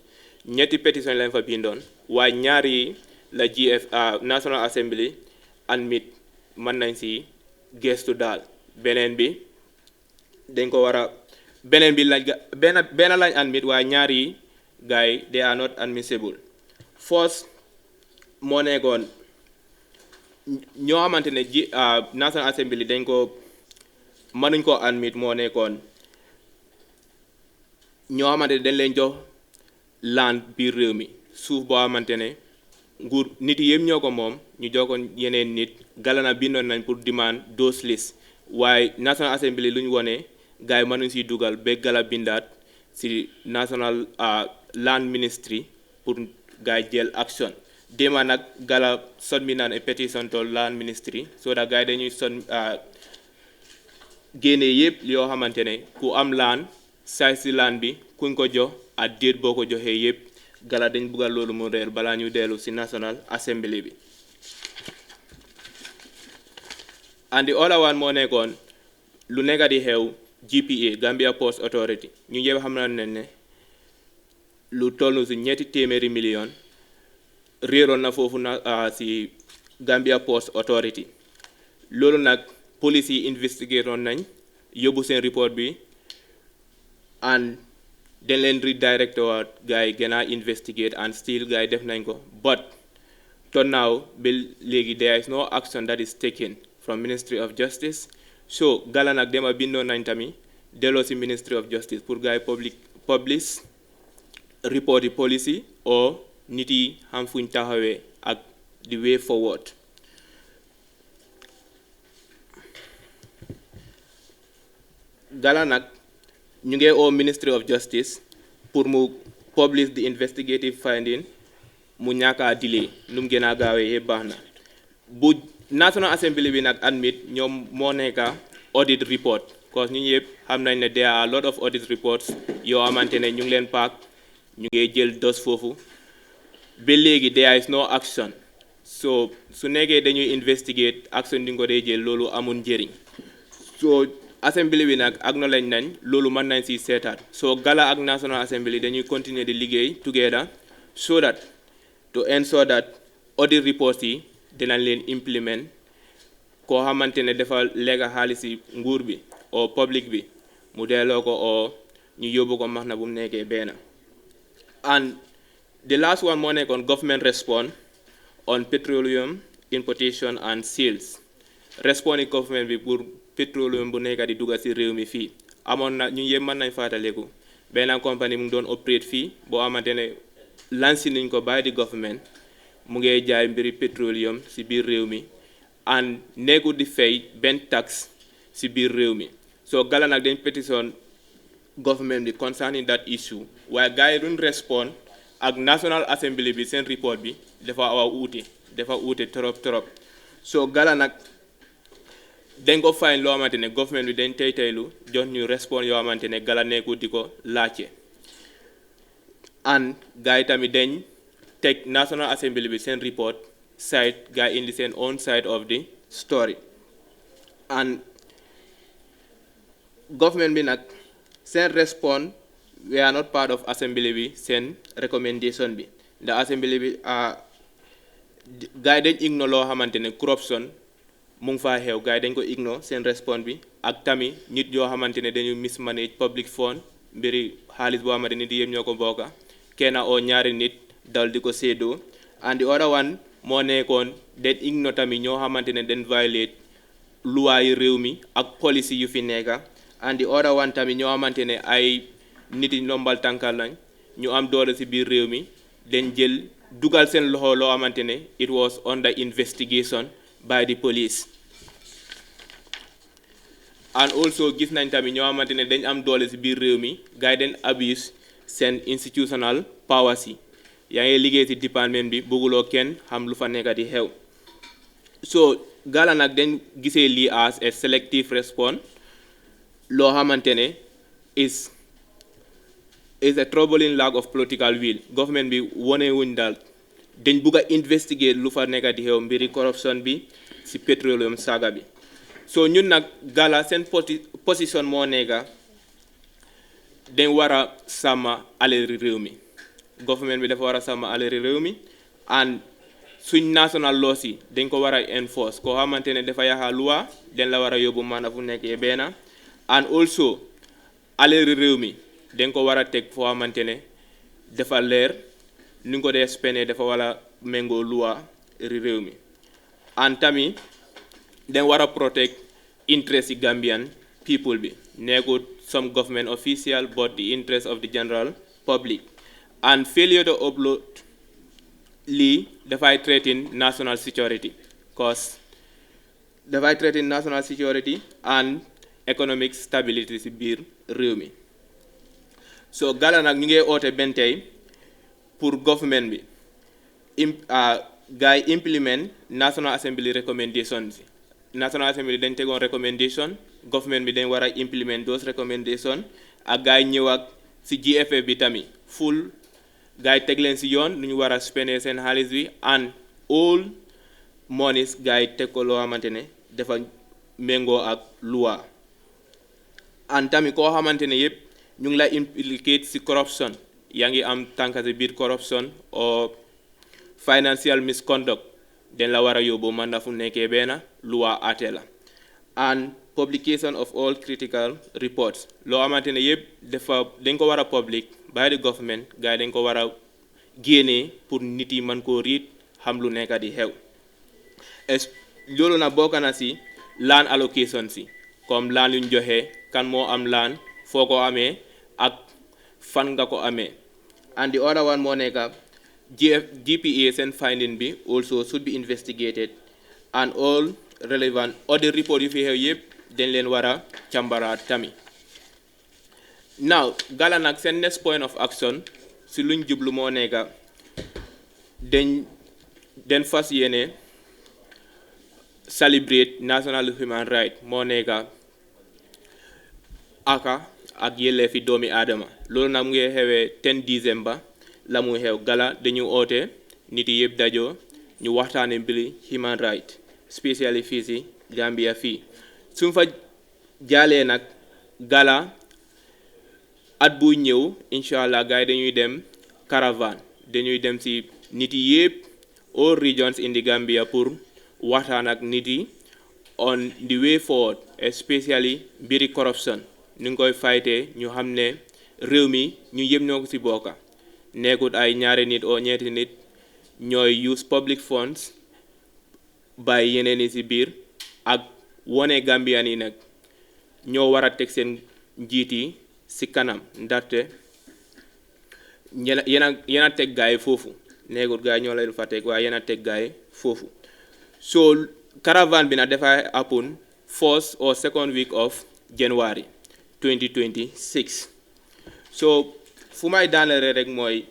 ñetti pétition lañ fa bindoon waaye ñaar yi la National Assembly admit mën nañ si gestu daal beneen bi dañ ko war a beneen bi lañ benn lañ admit waaye ñaar yi gars yi they are not admissible first moo nekkoon ñoo xamante ne National Assembly dañ ko mënuñ ko admit moo nekkoon ñoo xamante ne dañ leen jox land biir réew mi suuf boo xamante ne nguur nit yi yëpp ñoo ko moom ñu jox ko yeneen nit galana bindoon nañ pour demand those list waaye National Assembly lu ñu wone gars yi mënuñ siy dugal ba gala bindaat si National Land Ministry pour gars yi jël action déma nag gala submit naan a petition to Land Ministry so that gars yi dañuy génne yëpp yoo xamante ne ku am laan saay si laan bi kuñ ko jox ak déet boo ko joxee yëpp gala dañ buggal loolu mu reer balaa ñu dellu si National Assembly bi and the other one moo nekkoon lu nekk di xew GPA Gambia Ports Authority ñu yëpp xam na ne lu toll si $300 million réeroon na foofu na si Gambia Ports Authority loolu nag police yi investigate on nañ yóbbu seen report bi and dañ leen redirect waat gars yi gën a investigate and still gars yi def nañ ko but to now ba léegi there is no action that is taken from Ministry of Justice so gala nag dema bindoon nañ tamit delloo si Ministry of Justice pour gars yi publish report yi policy or nit yi xam fuñ taxawee ak the way forward gala nag ñu ngi oo Ministry of Justice pour mu publish the investigative finding mu ñàkkaa delay nu mu gën a gaawee yëpp baax na bu National Assembly bi nag admit ñoom moo nekka audit report cause ñu yëpp xam nañ ne there are a lot of audit reports yoo xamante ne ñu ngi leen paak ñu ngi jël dos foofu ba léegi there is no action so su nekkee dañuy investigate action di nga ko dee jël loolu amul njëriñ so Assembly bi nag acknowledge nañ loolu mën nañ si seetaat so gala ak National Assembly dañuy continuer di liggéey together so that to ensure that audit reports yi dinañ leen implement koo xamante ne dafa lekka xaalis yi nguur bi o public bi mu delloo ko o ñu yóbbu ko max na bu mu nekkee benn and the last one moo nekkoon government response on petroleum importation and sales response government bi pour petroleum bu nekk di dugga si réew mi fii amoon na ñu yëpp mën nañ fàttaliku benn compagnie mu ngi doon operate fii boo xamante ne lansi nañ ko by the government mu ngi jaay mbiri petroleum si biir réew mi and nekku di fay benn tax si biir réew mi so gala nag dañ pétition government bi concerning that issue waaye gars yi duñ respond ak National Assembly bi seen report bi dafa uute trop so gala nag dañ ko fine loo xamante ne government bi dañ teylu jox ñu respond yoo xamante ne gala nekku di ko laajte and gars yi tamit dañ teg National Assembly bi seen report side gars yi indi seen own side of the story and government bi nag seen respond we are not part of Assembly bi seen recommendation bi the Assembly bi gars yi dañ ignore loo xamante ne corruption mu ngi faa xew gars yi dañ ko ignore seen response bi ak tamit nit yoo xamante ne dañu mismanage public fund mbiri xaalis boo xamante nit yëpp ñoo ko bokka kenn oo ñaari nit dal di ko séddoo and the other one moo nekkoon dañ ignore tamit ñoo xamante ne dañ violate loi yi réew mi ak policy yu fi nekka and the other one tamit ñoo xamante ne ay nit yi ndombal tànkal lañ ñu am doole ci biir réew mi dañ jël dugal seen loxo loo xamante ne it was under investigation by the police. And also gis nañ tamit ñoo xamante ne dañ am doole ci biir réew mi gars yi dañ abuse seen institutional powers yi yaa ngi liggéey ci département bi bëgguloo kenn xam lu fa nekk di xew. So Gala nag dañ gisee lii as a selective response loo xamante ne is a troubling lack of political will. Government bi wone wuñ daal dañ bugg a investigate lu fa nekk di xew mbiri corruption bi ci petroleum saga bi. So ñun nag Gala seen position moo nekk dañ war a sàmm alali réew mi government bi dafa war a sàmm alali réew mi and suñ national laws yi dañ ko war a enforce koo xamante ne dafa yaxa loi dañ la war a yóbbu maana fu nekkee benn and also alali réew mi dañ ko war a teg foo xamante ne dafa leer ni ko dee spene dafa war a méngoo loi réew mi and tamit dañ war a protect interest yi Gambian people bi nekkut some government official but the interest of the general public and failure to upload lii dafay threaten national security cause dafay threaten national security and economic stability ci biir réew mi. So Gala nag ñu ngi oote benn tey pour government bi gars yi implement National Assembly recommendations. National Assembly dañ tegoon recommendation government bi dañ war a implement those recommendations ak gars yi ñëw ak ci GFF bi tamit full gars yi teg leen ci yoon lu ñu war a spender seen xaalis bi and all monies gars yi teg ko loo xamante ne dafa méngoo ak loi and tamit koo xamante ne yëpp ñu ngi la implicate ci corruption yaa ngi am tànka ci biir corruption or financial misconduct den la war a yóbbu man na fu nekkee benn loi ate la and publication of all critical reports loo xamante ne yëpp dañ ko war a public by the government gars yi dañ ko war a génnee pour nit yi mën koo riit xam lu nekk di xew loolu nag bokk na ci land allocation si comme land yuñ joxe kan moo am land foo ko amee ak fan nga ko amee and the other one moo nekk GPA seen finding bi also should be investigated and all relevant audit report yu fi xew yëpp dañ leen war a càmbaraat tamit. Now Gala nag seen next point of action si luñ jublu moo nekk dañ fas yéene celebrate national human right moo nekk aka ak yelleefi doomi aadama loolu nag mu ngi xewee 10 December la mu xew Gala dañu oote nit yi yëpp dajoo ñu waxtaane mbiri human right spécially fii si Gambia fii suñ fa jaalee nag Gala at bu ñëw incha allah gars yi dañuy dem caravane dañuy dem si nit yi yëpp all regions in the Gambia pour waxtaan ak nit yi on the way forward especially mbiri corruption ñu ngi koy faytee ñu xam ne réew mi ñu yëpp ñoo ko si bokka nekkut ay ñaari nit oo ñeenti nit ñooy use public funds bàyyi yeneen yi ci biir ak wone Gambian yi nag ñoo war a teg seen njiit yi ci kanam ndaxte yéen a teg gaay foofu nekkut gaay ñoo leen fa teg waaye yéen a teg gaay foofu so caravane bi nag dafay happen first or second week of January 2026 so fu may daanale rek mooy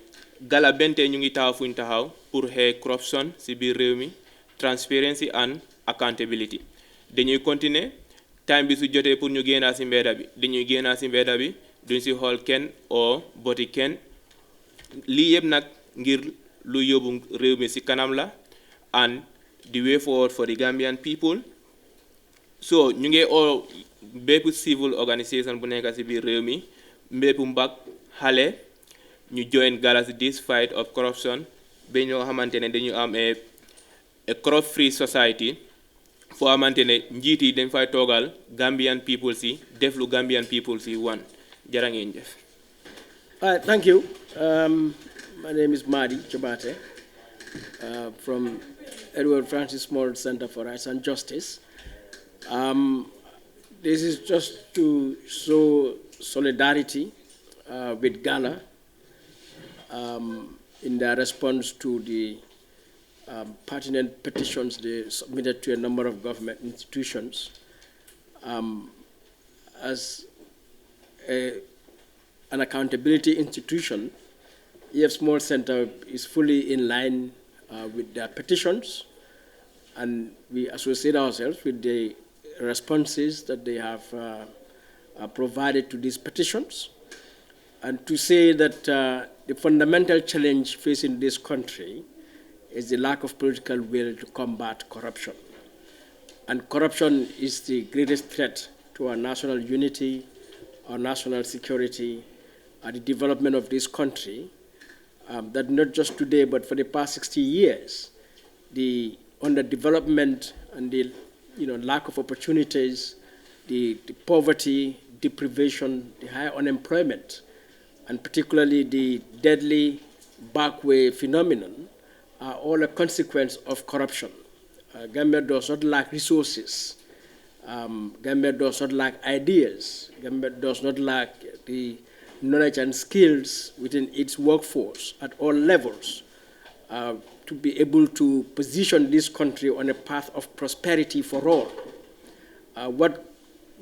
Gala bente ñu ngi taxaw fuñ taxaw pour xeex corruption ci biir réew mi transparency and accountability dañuy continuer time bi su jotee pour ñu génnaa ci mbedda bi dañuy génnaa ci mbedda bi duñ ci xool kenn oo boti kenn lii yëpp nag ngir lu yóbbu réew mi ci kanam la and the way forward for the Gambian people so ñu ngi oo bépp civil organisation bu nekk ci biir réew mi mbépp mbag xale ñu join Gala ci this fight of corruption ba ñoo xamante ne dañu am a corrupt free society foo xamante ne njiit yi dañ fay toogal Gambian people si def lu Gambian people si wan jërë ngeen jëf. Thank you. My name is Madi Chobate from Edward Francis Small Center for Rights and Justice. This is just to show solidarity with Ghana in their response to the pertinent petitions they submitted to a number of government institutions. As an accountability institution, EF Small Center is fully in line with their petitions, and we associate ourselves with the responses that they have provided to these petitions, and to say that the fundamental challenge facing this country is the lack of political will to combat corruption. And corruption is the greatest threat to our national unity, our national security, and the development of this country, that not just today, but for the past 60 years, the underdevelopment and the lack of opportunities, the poverty, deprivation, the high unemployment, and particularly the deadly backway phenomenon are all a consequence of corruption. Gambia does not lack resources. Gambia does not lack ideas. Gambia does not lack the knowledge and skills within its workforce at all levels to be able to position this country on a path of prosperity for all. What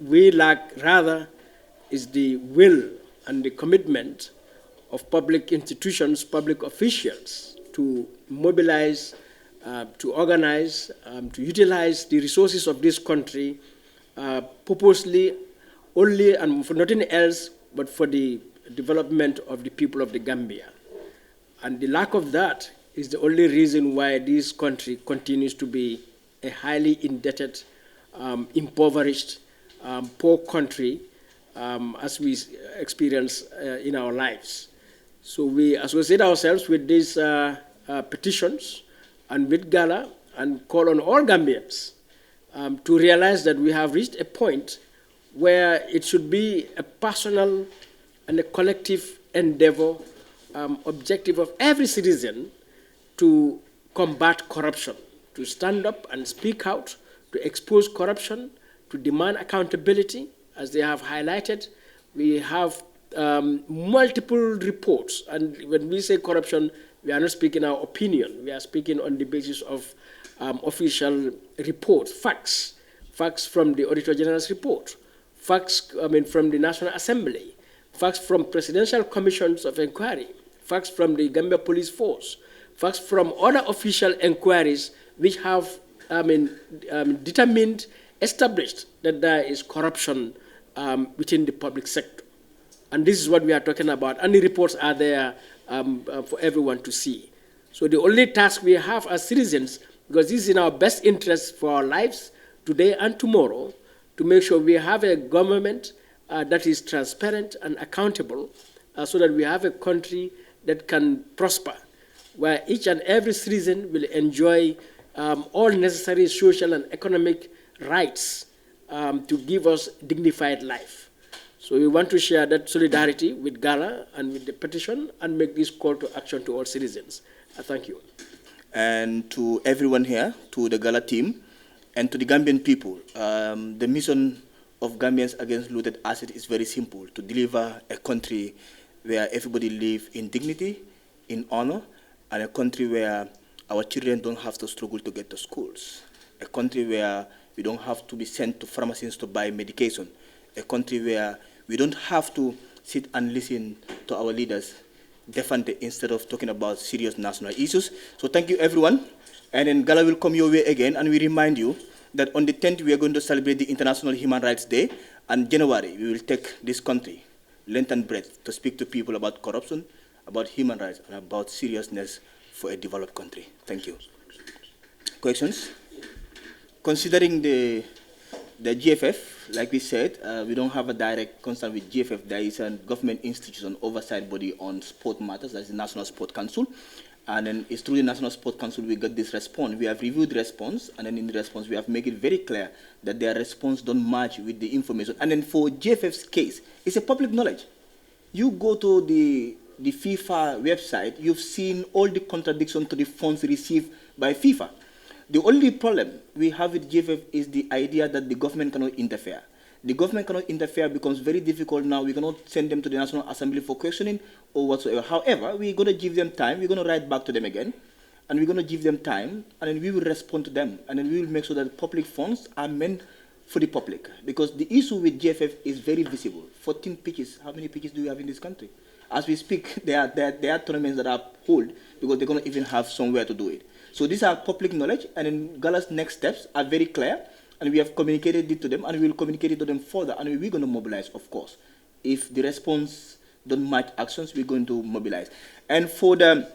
we lack rather is the will and the commitment of public institutions, public officials to mobilize, to organize, to utilize the resources of this country purposely only and for nothing else but for the development of the people of the Gambia. And the lack of that is the only reason why this country continues to be a highly indebted, impoverished, poor country as we experience in our lives. So we associate ourselves with these petitions and with Ghana and call on all Gambians to realize that we have reached a point where it should be a personal and a collective endeavor, objective of every citizen to combat corruption, to stand up and speak out, to expose corruption, to demand accountability. As they have highlighted, we have multiple reports, and when we say corruption, we are not speaking our opinion. We are speaking on the basis of official reports, facts from the Auditor General's report, facts from the National Assembly, facts from presidential commissions of inquiry, facts from the Gambia Police Force, facts from other official inquiries which have determined, established that there is corruption within the public sector. And this is what we are talking about, and the reports are there for everyone to see. So the only task we have as citizens, because this is in our best interest for our lives today and tomorrow, to make sure we have a government that is transparent and accountable, so that we have a country that can prosper, where each and every citizen will enjoy all necessary social and economic rights to give us dignified life. So we want to share that solidarity with Ghana and with the petition and make this call to action to all citizens. Thank you. And to everyone here, to the Gala team, and to the Gambian people, the mission of Gambians Against Looted Assets is very simple: to deliver a country where everybody lives in dignity, in honor, and a country where our children don't have to struggle to get to schools, a country where we don't have to be sent to pharmacies to buy medication, a country where we don't have to sit and listen to our leaders defend instead of talking about serious national issues. So thank you, everyone. And then Gala will come your way again, and we remind you that on the 10th, we are going to celebrate the International Human Rights Day, and January, we will take this country, length and breadth, to speak to people about corruption, about human rights, and about seriousness for a developed country. Thank you. Questions? Considering the GFF, like we said, we don't have a direct concern with GFF. There is a government institution oversight body on sport matters, that's the National Sport Council. And then it's through the National Sport Council we got this response. We have reviewed the response, and then in the response we have made it very clear that their response don't match with the information. And then for GFF's case, it's a public knowledge. You go to the FIFA website, you've seen all the contradictions to the funds received by FIFA. The only problem we have with GFF is the idea that the government cannot interfere. The government cannot interfere becomes very difficult now. We cannot send them to the National Assembly for questioning or whatsoever. However, we're going to give them time. We're going to write back to them again, and we're going to give them time, and then we will respond to them, and then we will make sure that public funds are meant for the public. Because the issue with GFF is very visible. 14 pitches. How many pitches do we have in this country? As we speak, there are tournaments that are held because they're going to even have somewhere to do it. So these are public knowledge, and then Gala's next steps are very clear, and we have communicated it to them, and we will communicate it to them further, and we're going to mobilize, of course. If the response don't match actions, we're going to mobilize. And for the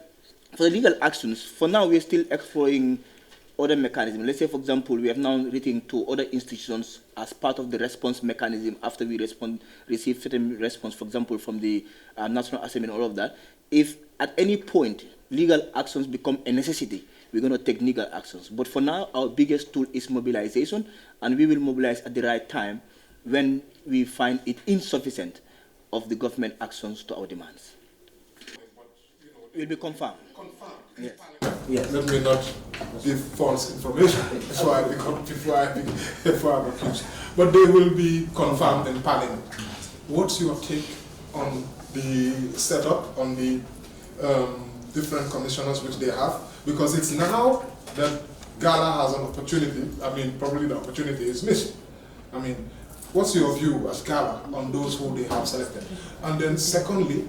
legal actions, for now, we're still exploring other mechanisms. Let's say, for example, we have now written to other institutions as part of the response mechanism after we receive certain response, for example, from the National Assembly and all of that. If at any point legal actions become a necessity, we're going to take legal actions. But for now, our biggest tool is mobilization, and we will mobilize at the right time when we find it insufficient of the government actions to our demands. It will be confirmed. Yes. Yes. Let me not give false information before I become accused. But they will be confirmed in Parliament. What's your take on the setup, on the different commissioners which they have? Because it's now that Gala has an opportunity. I mean, probably the opportunity is missed. I mean, what's your view as Gala on those who they have selected? And then secondly,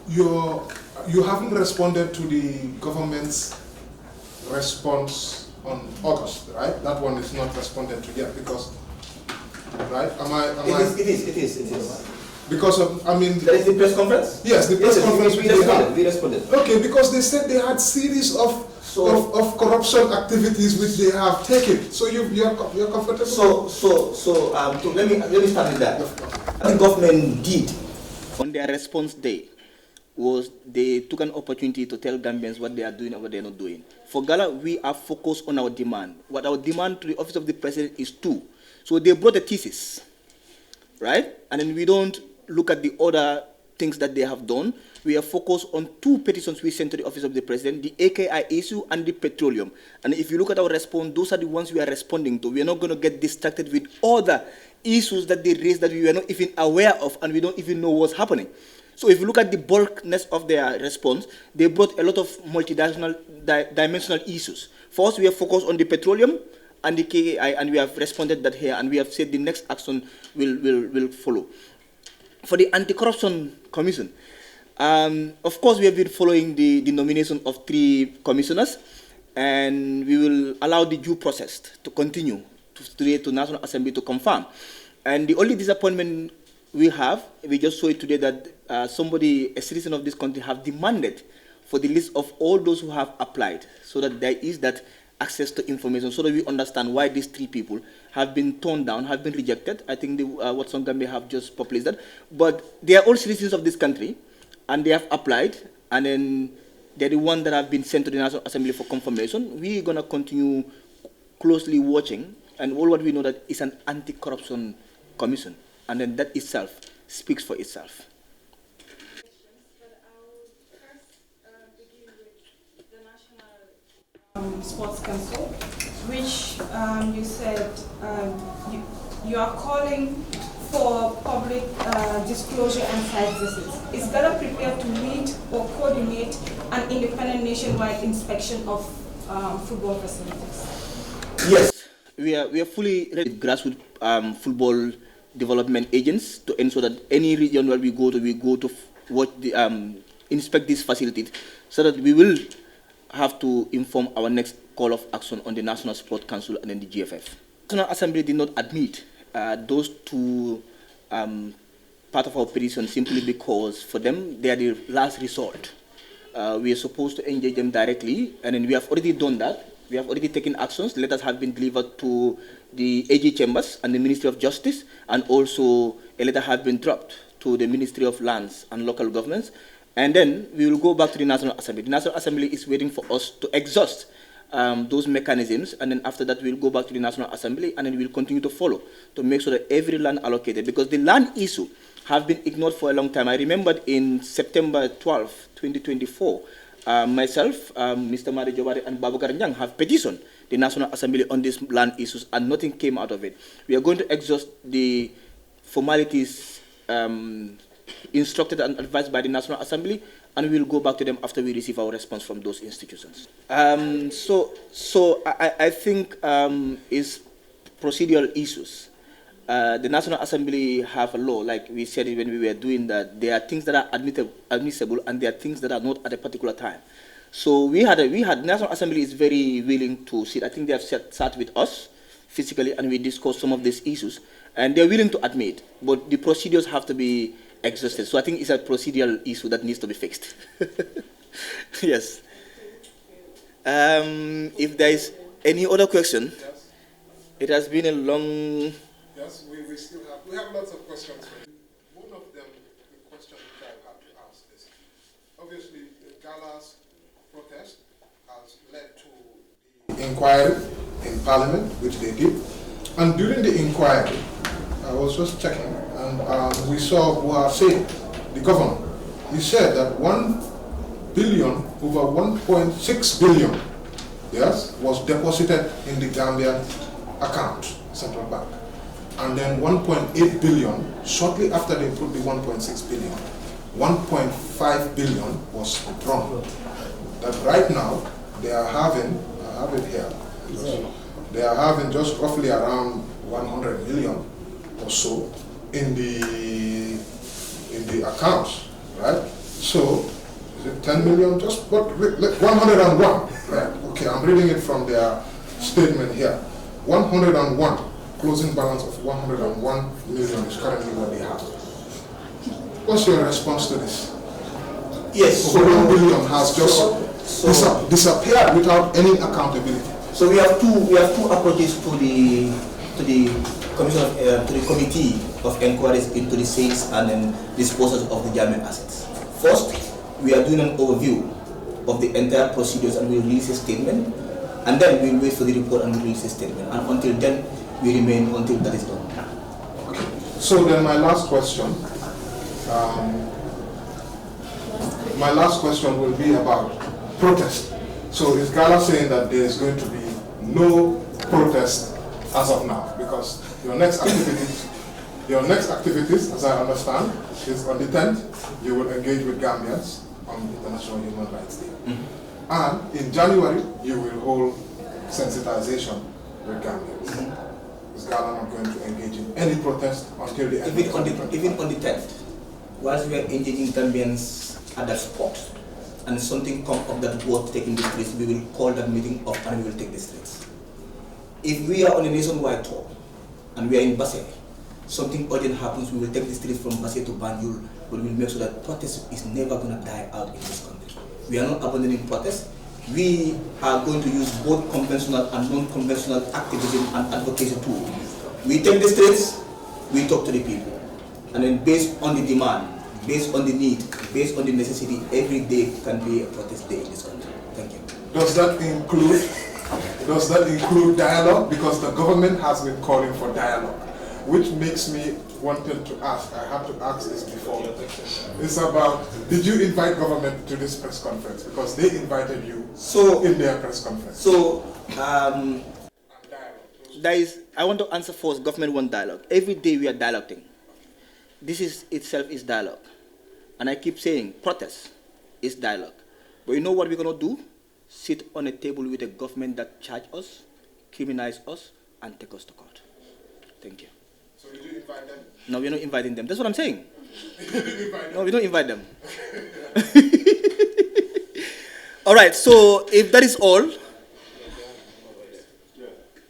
you haven't responded to the government's response on August, right? That one is not responded to yet because, right? It is. Because of, I mean... That is the press conference? Yes, the press conference we responded. Okay, because they said they had series of corruption activities which they have taken. So you're comfortable? Let me start with that. What the government did on their response day was they took an opportunity to tell Gambians what they are doing and what they are not doing. For Gala, we are focused on our demand. What our demand to the Office of the President is two. So they brought a thesis, right? And then we don't look at the other things that they have done. We are focused on two petitions we sent to the Office of the President, the AKI issue and the petroleum. And if you look at our response, those are the ones we are responding to. We are not going to get distracted with other issues that they raised that we were not even aware of and we don't even know what's happening. So if you look at the bulkness of their response, they brought a lot of multi-dimensional issues. First, we are focused on the petroleum and the KAI, and we have responded that here, and we have said the next action will follow. For the Anti-Corruption Commission, of course, we have been following the nomination of 3 commissioners, and we will allow the due process to continue to National Assembly to confirm. And the only disappointment we just saw it today that a citizen of this country, have demanded for the list of all those who have applied, so that there is that access to information, so that we understand why these 3 people have been torn down, have been rejected. I think Watson Gambia have just published that. But they are all citizens of this country, and they have applied, and then they're the ones that have been sent to the National Assembly for confirmation. We're going to continue closely watching, and all what we know that is an anti-corruption commission, and then that itself speaks for itself. Sports Council, which you said you are calling for public disclosure and site visits. Is Gala prepared to lead or coordinate an independent nationwide inspection of football facilities? Yes, we are fully ready with grassroots football development agents to ensure that any region where we go to watch inspect these facilities, so that we will have to inform our next call of action on the National Sports Council and then the GFF. The National Assembly did not admit those 2 part of our petition simply because for them they are the last resort. We are supposed to engage them directly, and then we have already done that. We have already taken actions. Letters have been delivered to the AG Chambers and the Ministry of Justice, and also a letter has been dropped to the Ministry of Lands and Local Governments. And then we will go back to the National Assembly. The National Assembly is waiting for us to exhaust those mechanisms, and then after that we'll go back to the National Assembly, and then we'll continue to follow to make sure that every land allocated, because the land issue have been ignored for a long time. I remembered in September 12, 2024, myself, Mr. Madi Jobari, and Babakar Nyang have petitioned the National Assembly on these land issues, and nothing came out of it. We are going to exhaust the formalities instructed and advised by the National Assembly, and we will go back to them after we receive our response from those institutions. So I think it's procedural issues. The National Assembly have a law, like we said it when we were doing that. There are things that are admissible, and there are things that are not at a particular time. So we had National Assembly is very willing to sit. I think they have sat with us physically, and we discussed some of these issues, and they're willing to admit, but the procedures have to be exhausted. So I think it's a procedural issue that needs to be fixed. Yes. If there is any other question, Yes. It has been a long. Yes, we still have lots of questions for you. One of them, the question which I have to ask is, obviously, the Gala's protest has led to the inquiry in Parliament, which they did. And during the inquiry, I was just checking, and we saw Boase, the governor. He said that 1 billion over 1.6 billion, yes, was deposited in the Gambian account, central bank. And then 1.8 billion, shortly after they put the 1.6 billion, 1.5 billion was withdrawn. That right now, they are having, I have it here, they are having just roughly around 100 million or so in the accounts, right? So, is it 10 million? Just what, 101, right? Okay, I'm reading it from their statement here. 101, closing balance of 101 million is currently what they have. What's your response to this? Yes. So 1 billion has just disappeared without any accountability. So we have two approaches to the commission to the committee of inquiries into the sales and then disposal of the Gambian assets. First, we are doing an overview of the entire procedures, and we release a statement, and then we wait for the report and release a statement. And until then, we remain until that is done. Okay. So then my last question will be about protest. So is Gala saying that there is going to be no protest as of now? Because your next activities, as I understand, is on the 10th, you will engage with Gambians on International Human Rights Day. Mm-hmm. And in January, you will hold sensitization with Gambians. Is Ghana not going to engage in any protest until the end Even on the 10th, whilst we are engaging Gambians at that spot, and something come up that worth taking the streets, we will call that meeting up and we will take the streets. If we are on a nationwide tour and we are in Basse, something urgent happens, we will take the streets from Basse to Banjul, but we will make sure that protest is never going to die out in this country. We are not abandoning protest. We are going to use both conventional and non-conventional activism and advocacy tools. We take the streets, we talk to the people, and then based on the demand, based on the need, based on the necessity, every day can be a protest day in this country. Thank you. Does that include dialogue? Because the government has been calling for dialogue, which makes me wanted to ask. I have to ask this before. It's about, did you invite government to this press conference? Because they invited you in their press conference. So, I want to answer first, government want dialogue. Every day we are dialoguing. This is itself is dialogue. And I keep saying, protest is dialogue. But you know what we're going to do? Sit on a table with a government that charge us, criminalize us, and take us to court. Thank you. So did you invite them? No, we're not inviting them. That's what I'm saying. No, we don't invite them. All right, so if that is all,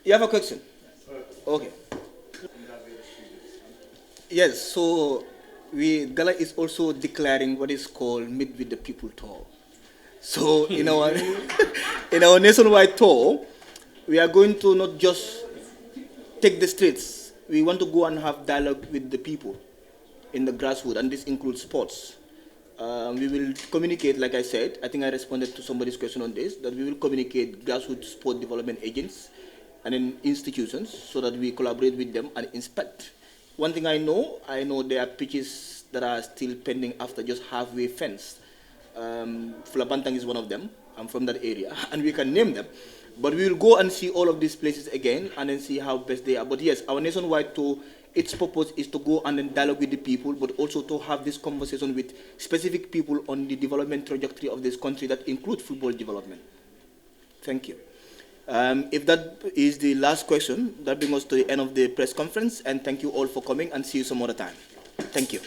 you have a question? Okay. Yes, so Gala is also declaring what is called Meet with the People tour. So in our nationwide tour, we are going to not just take the streets. We want to go and have dialogue with the people in the grassroots, and this includes sports. We will communicate, like I said, I think I responded to somebody's question on this, that we will communicate grassroots sport development agents and then institutions so that we collaborate with them and inspect. One thing I know there are pitches that are still pending after just halfway fenced. Flabantang is one of them. I'm from that area, and we can name them. But we will go and see all of these places again and then see how best they are. But yes, our nationwide tour, its purpose is to go and then dialogue with the people, but also to have this conversation with specific people on the development trajectory of this country that include football development. Thank you. If that is the last question, that brings us to the end of the press conference, and thank you all for coming, and see you some other time. Thank you.